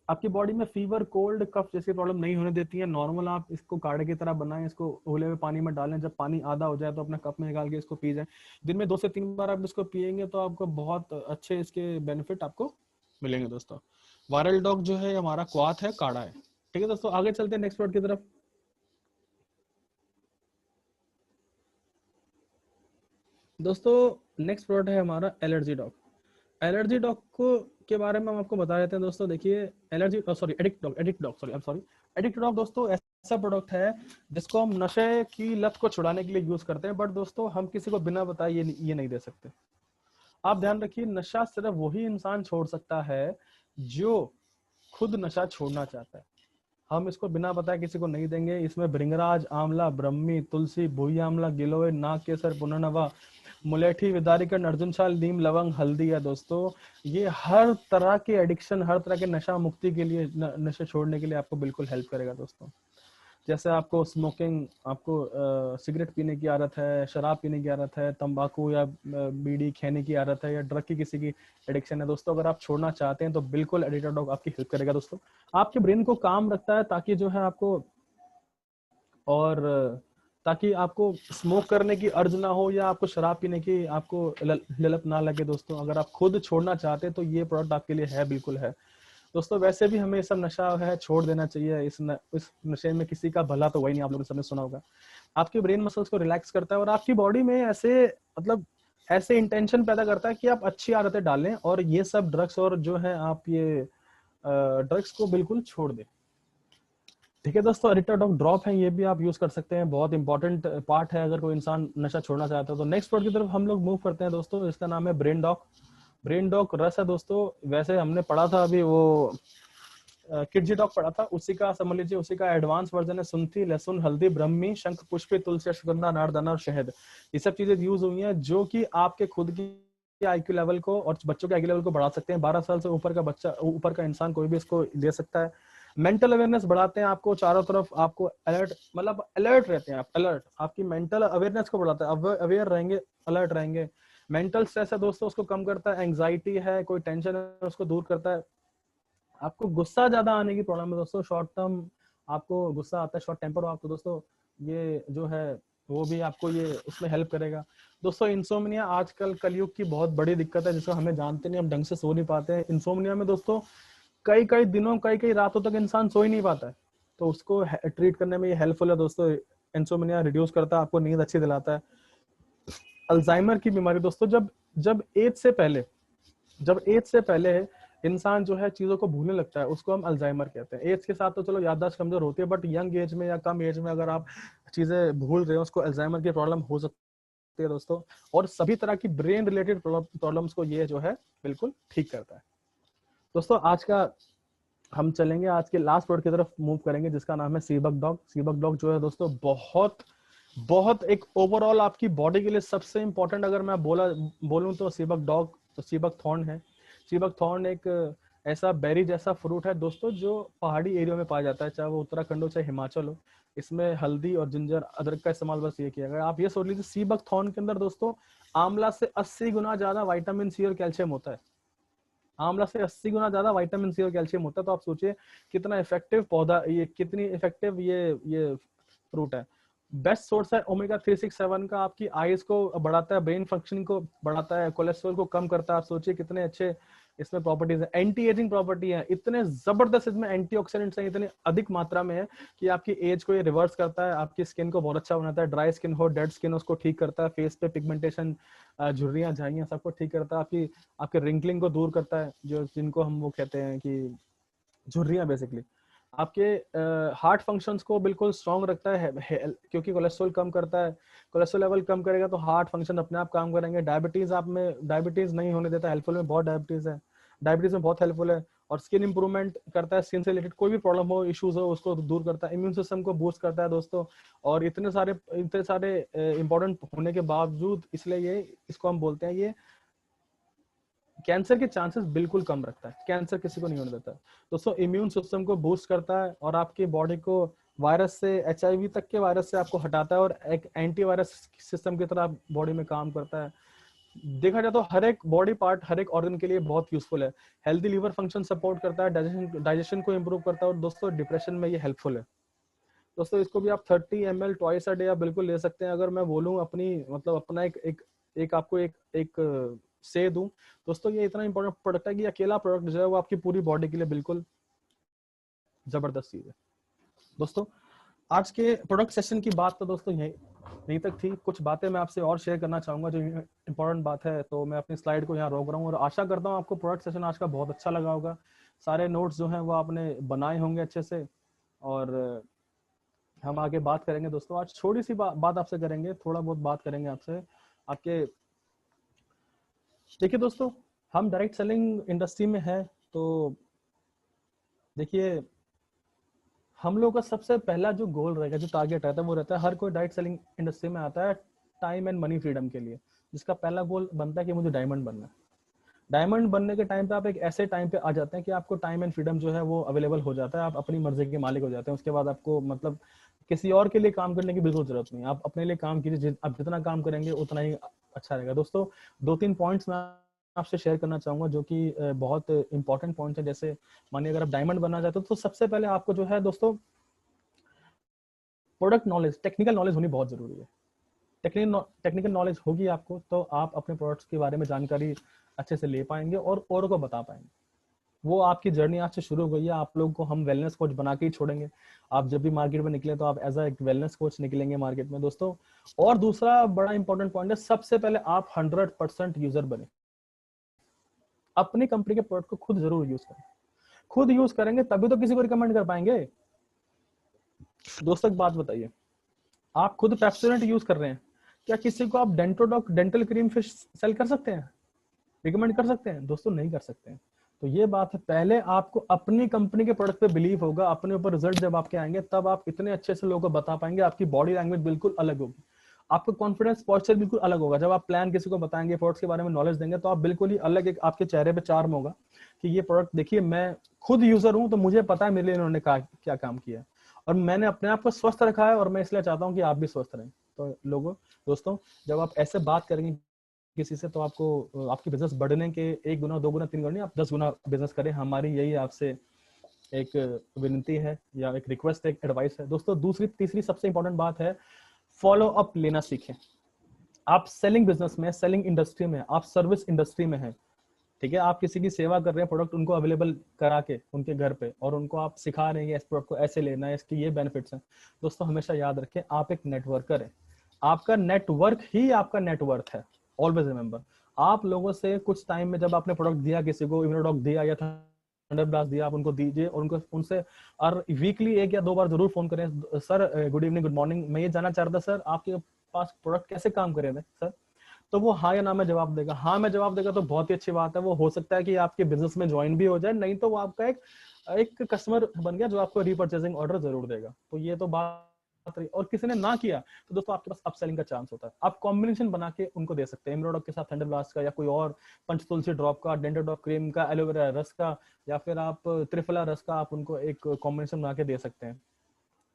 आपकी बॉडी में फीवर, कोल्ड, कफ जैसी प्रॉब्लम नहीं होने देती है। नॉर्मल आप इसको काढ़े की तरह बनाएं, इसको उबले हुए पानी में डालें, जब पानी आधा हो जाए तो अपना कप में निकाल के इसको पी जाएं। दिन में 2 से 3 बार आप इसको पियेंगे तो आपको बहुत अच्छे इसके बेनिफिट आपको मिलेंगे दोस्तों। वायरल डॉग जो है हमारा क्वाथ है, काढ़ा है। ठीक है दोस्तों, आगे चलते हैं नेक्स्ट प्रोडक्ट की तरफ। दोस्तों नेक्स्ट प्रोडक्ट है हमारा एलर्जी डॉग। एलर्जी डॉग को के बारे में हम आपको बता देते हैं दोस्तों। देखिए एलर्जी सॉरी एडिक्ट डॉग दोस्तों ऐसा प्रोडक्ट है जिसको हम नशे की लत को छुड़ाने के लिए यूज करते हैं, बट दोस्तों हम किसी को बिना बताए ये नहीं दे सकते। आप ध्यान रखिए, नशा सिर्फ वही इंसान छोड़ सकता है जो खुद नशा छोड़ना चाहता है। हम इसको बिना बताए किसी को नहीं देंगे। इसमें भृंगराज, आंवला, ब्रह्मी, तुलसी, भूई आंवला, गिलोय, नाग केसर, पुनर्नवा, मुलेठी, विदारिकन, अर्जुन छाल, नीम, लवंग, हल्दी है दोस्तों। ये हर तरह के एडिक्शन, हर तरह के नशा मुक्ति के लिए, नशे छोड़ने के लिए आपको बिल्कुल हेल्प करेगा दोस्तों। जैसे आपको स्मोकिंग, आपको सिगरेट पीने की आदत है, शराब पीने की आदत है, तंबाकू या बीड़ी खाने की आदत है, या ड्रग की किसी की एडिक्शन है दोस्तों, अगर आप छोड़ना चाहते हैं तो बिल्कुल एडिक्टेड डॉग आपकी हेल्प करेगा दोस्तों। आपके ब्रेन को काम रखता है ताकि जो है आपको और ताकि आपको स्मोक करने की अर्ज ना हो, या आपको शराब पीने की आपको ललक ना लगे दोस्तों। अगर आप खुद छोड़ना चाहते हैं तो ये प्रोडक्ट आपके लिए है, बिल्कुल है दोस्तों। वैसे भी हमें सब नशा है छोड़ देना चाहिए। इस नशे में किसी का भला तो वही नहीं, आप लोगों ने सबने सुना होगा। आपके ब्रेन मसल्स को रिलैक्स करता है और आपकी बॉडी में ऐसे मतलब ऐसे इंटेंशन पैदा करता है कि आप अच्छी आदतें डालें, और ये सब ड्रग्स और जो है आप ये ड्रग्स को बिल्कुल छोड़ दें। ठीक है दोस्तों, एडिक्टर डॉग ड्रॉप है, ये भी आप यूज कर सकते हैं, बहुत इंपॉर्टेंट पार्ट है अगर कोई इंसान नशा छोड़ना चाहता है तो। नेक्स्ट प्रोडक्ट की तरफ हम लोग मूव करते हैं दोस्तों, इसका नाम है ब्रेन डॉग। ब्रेन डॉग रस है दोस्तों। वैसे हमने पढ़ा था अभी वो किडजी डॉग पढ़ा था, उसी का समझ लीजिए, उसी का एडवांस वर्जन है। सुंठी, लहसुन, हल्दी, ब्रह्मी, शंख पुष्पी, तुलसी, अश्वगंधा, अनारदाना और शहद, ये सब चीजें यूज हुई हैं जो कि आपके खुद की आईक्यू लेवल को और बच्चों के आईक्यू लेवल को बढ़ा सकते हैं। 12 साल से ऊपर का बच्चा, ऊपर का इंसान कोई भी इसको ले सकता है। मेंटल अवेयरनेस बढ़ाते हैं, आपको चारों तरफ आपको अलर्ट, मतलब अलर्ट रहते हैं आप, अलर्ट आपकी मेंटल अवेयरनेस को बढ़ाता है, अवेयर रहेंगे, अलर्ट रहेंगे। मेंटल स्ट्रेस है दोस्तों, उसको कम करता है। एंग्जाइटी है, कोई टेंशन है, उसको दूर करता है। आपको गुस्सा ज्यादा आने की प्रॉब्लम है दोस्तों, शॉर्ट टर्म आपको गुस्सा आता है, शॉर्ट टेम्पर हो आप, तो दोस्तों ये जो है वो भी आपको ये उसमें हेल्प करेगा दोस्तों। इंसोम्निया आजकल कलयुग की बहुत बड़ी दिक्कत है, जिसको हमें जानते नहीं, हम ढंग से सो नहीं पाते हैं। इंसोम्निया में दोस्तों कई कई दिनों, कई कई रातों तक इंसान सो ही नहीं पाता है, तो उसको ट्रीट करने में ये हेल्पफुल है दोस्तों। इंसोम्निया रिड्यूस करता है, आपको नींद अच्छी दिलाता है। अल्जाइमर की बीमारी दोस्तों, जब जब एज से पहले जब एज से पहले इंसान जो है चीजों को भूलने लगता है, उसको हम अल्जाइमर कहते हैं। एज के साथ तो चलो याददाश्त कमजोर होती है, बट यंग एज में या कम एज में अगर आप चीजें भूल रहे हो, उसको अल्जाइमर की प्रॉब्लम हो सकती है दोस्तों। और सभी तरह की ब्रेन रिलेटेड प्रॉब्लम्स को ये जो है बिल्कुल ठीक करता है दोस्तों आज का हम चलेंगे, आज के लास्ट प्रोडक्ट की तरफ मूव करेंगे, जिसका नाम है सीबक डॉग। सीबक डॉग जो है दोस्तों बहुत बहुत एक ओवरऑल आपकी बॉडी के लिए सबसे इंपॉर्टेंट, अगर मैं बोलूं तो सीबक डॉग, तो सीबक थॉर्न है। सीबक थॉर्न एक ऐसा बेरी जैसा फ्रूट है दोस्तों, जो पहाड़ी एरिया में पाया जाता है, चाहे वो उत्तराखंड हो चाहे हिमाचल हो। इसमें हल्दी और जिंजर अदरक का इस्तेमाल बस ये किया गया। आप ये सोच लीजिए सीबक थॉर्न के अंदर दोस्तों आंवला से 80 गुना ज्यादा विटामिन सी और कैल्शियम होता है। आंवला से 80 गुना ज्यादा विटामिन सी और कैल्शियम होता है। तो आप सोचिए कितना इफेक्टिव पौधा, ये कितनी इफेक्टिव ये फ्रूट है। बेस्ट सोर्स है ओमेगा 367 का, आपकी आईज को बढ़ाता है, ब्रेन फंक्शनिंग को बढ़ाता है, कोलेस्ट्रॉल को कम करता है। आप सोचिए कितने अच्छे इसमें प्रॉपर्टीज है, एंटी एजिंग प्रॉपर्टी है, इतने जबरदस्त इसमें एंटीऑक्सीडेंट्स हैं, इतने अधिक मात्रा में है कि आपकी एज को ये रिवर्स करता है, आपकी स्किन को बहुत अच्छा बनाता है, ड्राई स्किन हो, डेड स्किन उसको ठीक करता है, फेस पे पिगमेंटेशन, झुर्रियां झाइयां सबको ठीक करता है, आपकी आपके रिंकलिंग को दूर करता है, जो जिनको हम वो कहते हैं कि झुर्रियां बेसिकली। आपके हार्ट फंक्शंस को बिल्कुल स्ट्रांग रखता है, क्योंकि कोलेस्ट्रॉल कम करता है। कोलेस्ट्रॉल लेवल कम करेगा तो हार्ट फंक्शन अपने आप काम करेंगे। डायबिटीज आप में डायबिटीज नहीं होने देता, हेल्पफुल में बहुत डायबिटीज है, डायबिटीज में बहुत हेल्पफुल है। और स्किन इंप्रूवमेंट करता है, स्किन से रिलेटेड कोई भी प्रॉब्लम हो, इश्यूज हो, उसको दूर करता है। इम्यून सिस्टम को बूस्ट करता है दोस्तों। और इतने सारे इंपॉर्टेंट होने के बावजूद, इसलिए ये इसको हम बोलते हैं, ये कैंसर के चांसेस बिल्कुल कम रखता है, कैंसर किसी को नहीं होने देता दोस्तों। इम्यून सिस्टम को बूस्ट करता है और आपकी बॉडी को वायरस से, HIV तक के वायरस से आपको हटाता है, और एक एंटीवायरस सिस्टम की तरह बॉडी में काम करता है। देखा जाए तो हर एक बॉडी पार्ट, हर एक ऑर्गन के लिए बहुत यूजफुल है। हेल्दी लीवर फंक्शन सपोर्ट करता है, डाइजेशन को इंप्रूव करता है, और दोस्तों डिप्रेशन में ये हेल्पफुल है दोस्तों। इसको भी आप 30 ml ट्वाइस अ डे आप बिल्कुल ले सकते हैं। अगर मैं बोलूं अपनी, मतलब अपना एक आपको एक से दूं दोस्तों, ये इतना इंपॉर्टेंट प्रोडक्ट है कि अकेला प्रोडक्ट जो है वो आपकी पूरी बॉडी के लिए बिल्कुल जबरदस्त चीज है दोस्तों। आज के प्रोडक्ट सेशन की बात तो दोस्तों यहीं तक थी। कुछ बातें मैं आपसे और शेयर करना चाहूंगा जो इंपॉर्टेंट बात है, तो मैं अपनी स्लाइड को यहाँ रोक रहा हूँ, और आशा करता हूँ आपको प्रोडक्ट सेशन आज का बहुत अच्छा लगा होगा। सारे नोट्स जो हैं वो आपने बनाए होंगे अच्छे से, और हम आगे बात करेंगे दोस्तों। आज छोटी सी बात आपसे करेंगे, थोड़ा बहुत बात करेंगे आपसे आपके। देखिए दोस्तों, हम डायरेक्ट सेलिंग इंडस्ट्री में है, तो देखिए हम लोग का सबसे पहला जो गोल रहेगा, जो टारगेट रहता है, वो रहता है, हर कोई डायरेक्ट सेलिंग इंडस्ट्री में आता है टाइम एंड मनी फ्रीडम के लिए, जिसका पहला गोल बनता है कि मुझे डायमंड बनना है। डायमंड बनने के टाइम पे आप एक ऐसे टाइम पे आ जाते हैं कि आपको टाइम एंड फ्रीडम जो है वो अवेलेबल हो जाता है, आप अपनी मर्जी के मालिक हो जाते हैं। उसके बाद आपको मतलब किसी और के लिए काम करने की बिल्कुल जरूरत नहीं, आप अपने लिए काम कीजिए, आप जितना काम करेंगे उतना ही अच्छा रहेगा दोस्तों। 2-3 पॉइंट्स मैं आपसे शेयर करना चाहूंगा जो कि बहुत इंपॉर्टेंट पॉइंट है। जैसे मानिए अगर आप डायमंड बनना चाहते हो तो सबसे पहले आपको जो है दोस्तों प्रोडक्ट नॉलेज, टेक्निकल नॉलेज होनी बहुत जरूरी है। टेक्निकल नॉलेज होगी आपको तो आप अपने प्रोडक्ट्स के बारे में जानकारी अच्छे से ले पाएंगे और औरों को बता पाएंगे। वो आपकी जर्नी आज से शुरू हो गई है। आप लोगों को हम वेलनेस कोच बना के ही छोड़ेंगे। आप जब भी मार्केट में निकले तो आप एज एक वेलनेस कोच निकलेंगे मार्केट में दोस्तों। और दूसरा बड़ा इंपॉर्टेंट पॉइंट है, सबसे पहले आप 100% यूजर बने। अपनी कंपनी के प्रोडक्ट को खुद जरूर यूज करें। खुद यूज करेंगे तभी तो किसी को रिकमेंड कर पाएंगे दोस्तों। एक बात बताइए, आप खुद पेप्सोडेंट यूज कर रहे हैं, क्या किसी को आप डेंटोडॉक डेंटल क्रीम फिश सेल कर सकते हैं, रिकमेंड कर सकते हैं? दोस्तों नहीं कर सकते हैं। तो ये बात है, पहले आपको अपनी कंपनी के प्रोडक्ट पे बिलीव होगा, अपने ऊपर रिजल्ट जब आपके आएंगे तब आप इतने अच्छे से लोगों को बता पाएंगे। आपकी बॉडी लैंग्वेज बिल्कुल अलग होगी, आपका कॉन्फिडेंस पोस्चर बिल्कुल अलग होगा। जब आप प्लान किसी को बताएंगे, प्रोडक्ट्स के बारे में नॉलेज देंगे, तो आप बिल्कुल ही अलग, एक आपके चेहरे पे चार्म होगा कि ये प्रोडक्ट देखिए, मैं खुद यूजर हूं तो मुझे पता है मेरे लिए इन्होंने क्या काम किया, और मैंने अपने आप को स्वस्थ रखा है, और मैं इसलिए चाहता हूँ कि आप भी स्वस्थ रहें। तो लोगों दोस्तों, जब आप ऐसे बात करेंगे किसी से तो आपको आपकी बिजनेस बढ़ने के 1 गुना 2 गुना 3 गुना नहीं, आप 10 गुना बिजनेस करें। हमारी यही आपसे एक विनती है या एक रिक्वेस्ट है, एक एडवाइस है दोस्तों। दूसरी तीसरी सबसे इंपॉर्टेंट बात है, फॉलो अप लेना सीखें। आप सेलिंग बिजनेस में, सेलिंग इंडस्ट्री में, आप सर्विस इंडस्ट्री में हैं, ठीक है, आप किसी की सेवा कर रहे हैं, प्रोडक्ट उनको अवेलेबल करा के उनके घर पे, और उनको आप सिखा रहे हैं इस प्रोडक्ट को ऐसे लेना है, इसके ये बेनिफिट्स हैं। दोस्तों हमेशा याद रखें, आप एक नेटवर्कर है, आपका नेटवर्क ही आपका नेटवर्थ है। ऑलवेज रिमेंबर, आप लोगों से कुछ टाइम में जब आपने प्रोडक्ट दिया, किसी को इम्यूनोडॉक दिया या थंडर ब्लास्ट दिया, आप उनको दीजिए, और उनको उनसे और वीकली 1 या 2 बार जरूर फोन करें, sir good evening, good morning, मैं ये जानना चाह रहा था सर आपके पास प्रोडक्ट कैसे काम कर रहे थे सर। तो वो हाँ या ना में जवाब देगा। हाँ में जवाब देगा तो बहुत ही अच्छी बात है, वो हो सकता है कि आपके बिजनेस में ज्वाइन भी हो जाए, नहीं तो वो आपका एक कस्टमर बन गया जो आपको रीपरचेजिंग ऑर्डर जरूर देगा। तो ये तो बात रही। और किसी ने ना किया तो दोस्तों आपके पास अपसेलिंग का चांस होता है, आप कॉम्बिनेशन बना के उनको दे सकते हैं, इमरोडॉक के साथ थंडर ब्लास्ट का, या कोई और पंचतुलसी ड्रॉप का, डेंडर ड्रॉप क्रीम का, एलोवेरा रस का, या फिर आप त्रिफला रस का, आप उनको एक कॉम्बिनेशन बना के दे सकते हैं।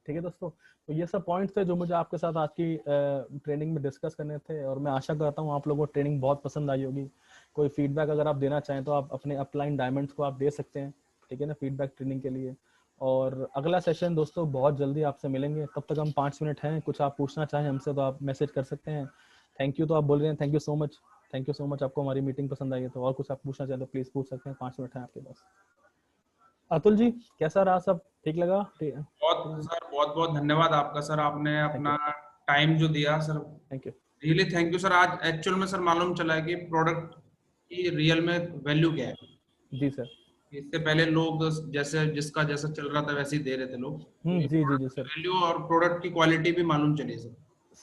ठीक है दोस्तों, तो ये सब पॉइंट्स थे जो मुझे आपके साथ आज की ट्रेनिंग में डिस्कस करने थे, और मैं आशा करता हूँ आप लोगों को ट्रेनिंग बहुत पसंद आई होगी। कोई फीडबैक अगर आप देना चाहें तो आप अपने अपलाइन डायमंड्स को आप दे सकते हैं, ठीक है ना, फीडबैक ट्रेनिंग के लिए। और अगला सेशन दोस्तों बहुत जल्दी आपसे मिलेंगे, तब तक हम 5 मिनट हैं, कुछ आप पूछना चाहें हमसे तो आप मैसेज कर सकते हैं। थैंक यू तो आप बोल रहे हैं, thank you so much, thank you so much. आपको हमारी मीटिंग पसंद आई है तो और कुछ आप पूछना चाहें तो प्लीज पूछ सकते हैं, 5 मिनट है आपके पास। अतुल जी कैसा रहा, सब ठीक लगा? बहुत सर, बहुत बहुत धन्यवाद आपका सर, आपने थैंक यू, अपना टाइम जो दिया sir, thank you. Really thank you sir. आज एक्चुअल में सर मालूम चला है कि प्रोडक्ट की रियल में वैल्यू क्या है। जी सर। इससे पहले लोग जैसे जिसका जैसा चल रहा था वैसे ही दे रहे थे लोग, तो ये जी जी जी प्रोडक्ट सर। की वैल्यू और प्रोडक्ट की क्वालिटी भी मालूम चली सर।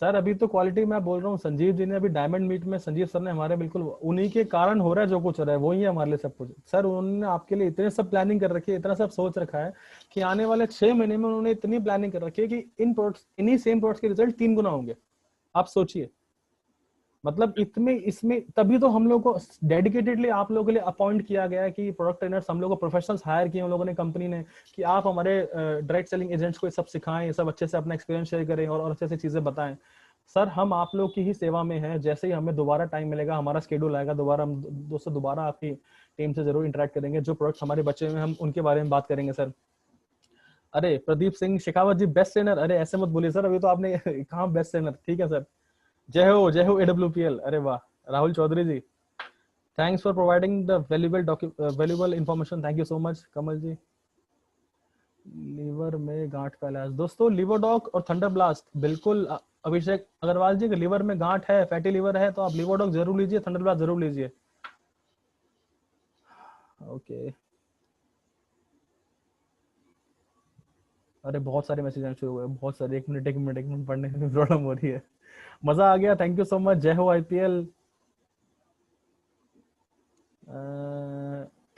सर अभी तो क्वालिटी मैं बोल रहा हूँ, संजीव जी ने अभी डायमंड मीट में, संजीव सर ने हमारे, बिल्कुल उन्हीं के कारण हो रहा है जो कुछ हो रहा है, वही है हमारे लिए सब कुछ। सर उन्होंने आपके लिए इतने सब प्लानिंग कर रखी है, इतना सब सोच रखा है कि आने वाले 6 महीने में उन्होंने इतनी प्लानिंग कर रखी है कि इन प्रोडक्ट्स, इन्हीं सेम प्रोडक्ट्स के रिजल्ट 3 गुना होंगे। आप सोचिए, मतलब इसमें इसमें तभी तो हम लोग को डेडिकेटेडली आप लोगों के लिए अपॉइंट किया गया है कि प्रोडक्ट ट्रेनर्स, हम लोग को प्रोफेशनल्स हायर किए हम लोगों ने कंपनी ने, कि आप हमारे डायरेक्ट सेलिंग एजेंट्स को ये सब सिखाएं, ये सब अच्छे से अपना एक्सपीरियंस शेयर करें और अच्छे से चीजें बताएं। सर हम आप लोग की ही सेवा में हैं, जैसे ही हमें दोबारा टाइम मिलेगा, हमारा शेड्यूल आएगा, दोबारा हम दोस्तों दोबारा आपकी टीम से जरूर इंटरेक्ट करेंगे। जो प्रोडक्ट्स हमारे बचे हुए हैं हम उनके बारे में बात करेंगे सर। अरे प्रदीप सिंह शेखावत जी बेस्ट ट्रेनर, अरे ऐसे मत बोलिए सर, अभी तो आपने कहा बेस्ट ट्रेनर, ठीक है सर। जय हो AWPL, अरे वाह। Rahul Chaudhary ji, thanks for providing the valuable information, thank you so much. Kamal ji, liver में गांठ का इलाज दोस्तों, लिवरडॉक और थंडर ब्लास्ट, बिल्कुल। अभिषेक अग्रवाल जी, लीवर में गांठ है, फैटी लीवर है, तो आप लिवरडॉक जरूर लीजिए, थंडर ब्लास्ट जरूर लीजिए। ओके, अरे बहुत सारे मैसेज आने शुरू हुए, बहुत सारे, एक मिनट पढ़ने में प्रॉब्लम हो रही है। मजा आ गया, थैंक यू सो मच। जय हो IPL।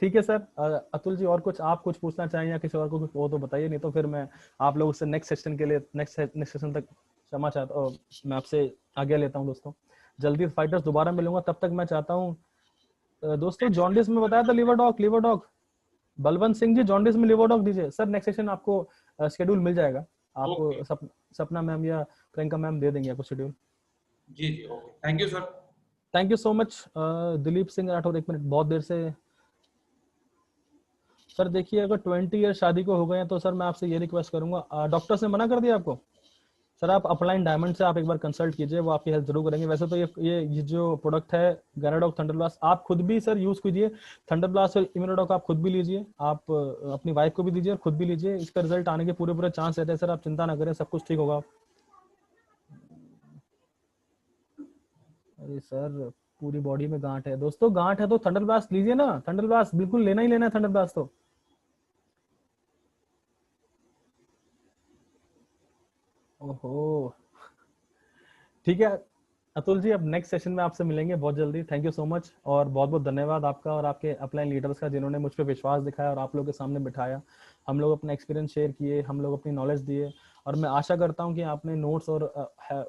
ठीक है सर। अतुल जी और कुछ आप कुछ पूछना चाहें या किसी और को कुछ हो तो बताइए, नहीं तो फिर मैं आप लोग से नेक्स्ट सेशन के लिए, नेक्स्ट सेशन तक क्षमा चाहता हूँ, मैं आपसे आगे लेता हूँ दोस्तों। जल्दी फाइटर्स दोबारा मिलूंगा, तब तक मैं चाहता हूँ दोस्तों, जॉन्डिस में बताया था लिवरडॉक, बलवंत सिंह जी जॉन्डिस में लिवरडॉक दीजिए सर। नेक्स्ट सेशन आपको शेड्यूल मिल जाएगा, आपको ओके सपना मैम या प्रियंका मैम दे देंगे आपको शेड्यूल। जी जी, okay, thank you sir. Thank you so much. Dilip Singh Rathore, एक मिनट, बहुत देर से। सर देखिए अगर 20 ईयर शादी को हो गए हैं तो सर मैं आपसे ये रिक्वेस्ट करूंगा, डॉक्टर्स ने मना कर दिया आपको? सर आप अपलाइन डायमंड से आप एक बार कंसल्ट कीजिए, वो आपकी हेल्प जरूर करेंगे। वैसे तो ये जो प्रोडक्ट है गैनाडॉक थंडर ब्लास्ट, आप खुद भी सर यूज कीजिए। थंडर ब्लास्ट और इम्यूनोडॉक आप खुद भी लीजिए, आप अपनी वाइफ को भी दीजिए और खुद भी लीजिए, इसका रिजल्ट आने के पूरे पूरे चांस रहते हैं सर, आप चिंता ना करें, सब कुछ ठीक होगा। अरे सर पूरी बॉडी में गांठ है दोस्तों, गांठ है तो थंडर ब्लास्ट लीजिए ना, थंडर ब्लास्ट बिल्कुल लेना ही लेना है, थंडर ब्लास्ट तो। ओहो, ठीक है अतुल जी, अब नेक्स्ट सेशन में आपसे मिलेंगे बहुत जल्दी। थैंक यू सो मच, और बहुत बहुत धन्यवाद आपका और आपके अपलाइन लीडर्स का, जिन्होंने मुझ पर विश्वास दिखाया और आप लोगों के सामने बिठाया। हम लोग अपना एक्सपीरियंस शेयर किए, हम लोग अपनी नॉलेज दिए, और मैं आशा करता हूँ कि आपने नोट्स और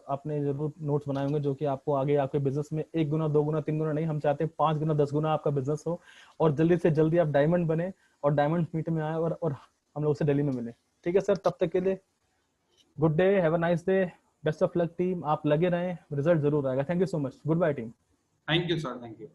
आपने जरूर नोट्स बनाए होंगे जो कि आपको आगे आपके बिजनेस में 1 गुना 2 गुना 3 गुना नहीं, हम चाहते हैं 5 गुना 10 गुना आपका बिजनेस हो, और जल्दी से जल्दी आप डायमंड बने और डायमंड मीट में आए और हम लोग से दिल्ली में मिले। ठीक है सर, तब तक के लिए good day, have a nice day, best of luck team, आप लगे रहें, रिजल्ट जरूर आएगा। Thank you so much, good bye team. Thank you sir, thank you.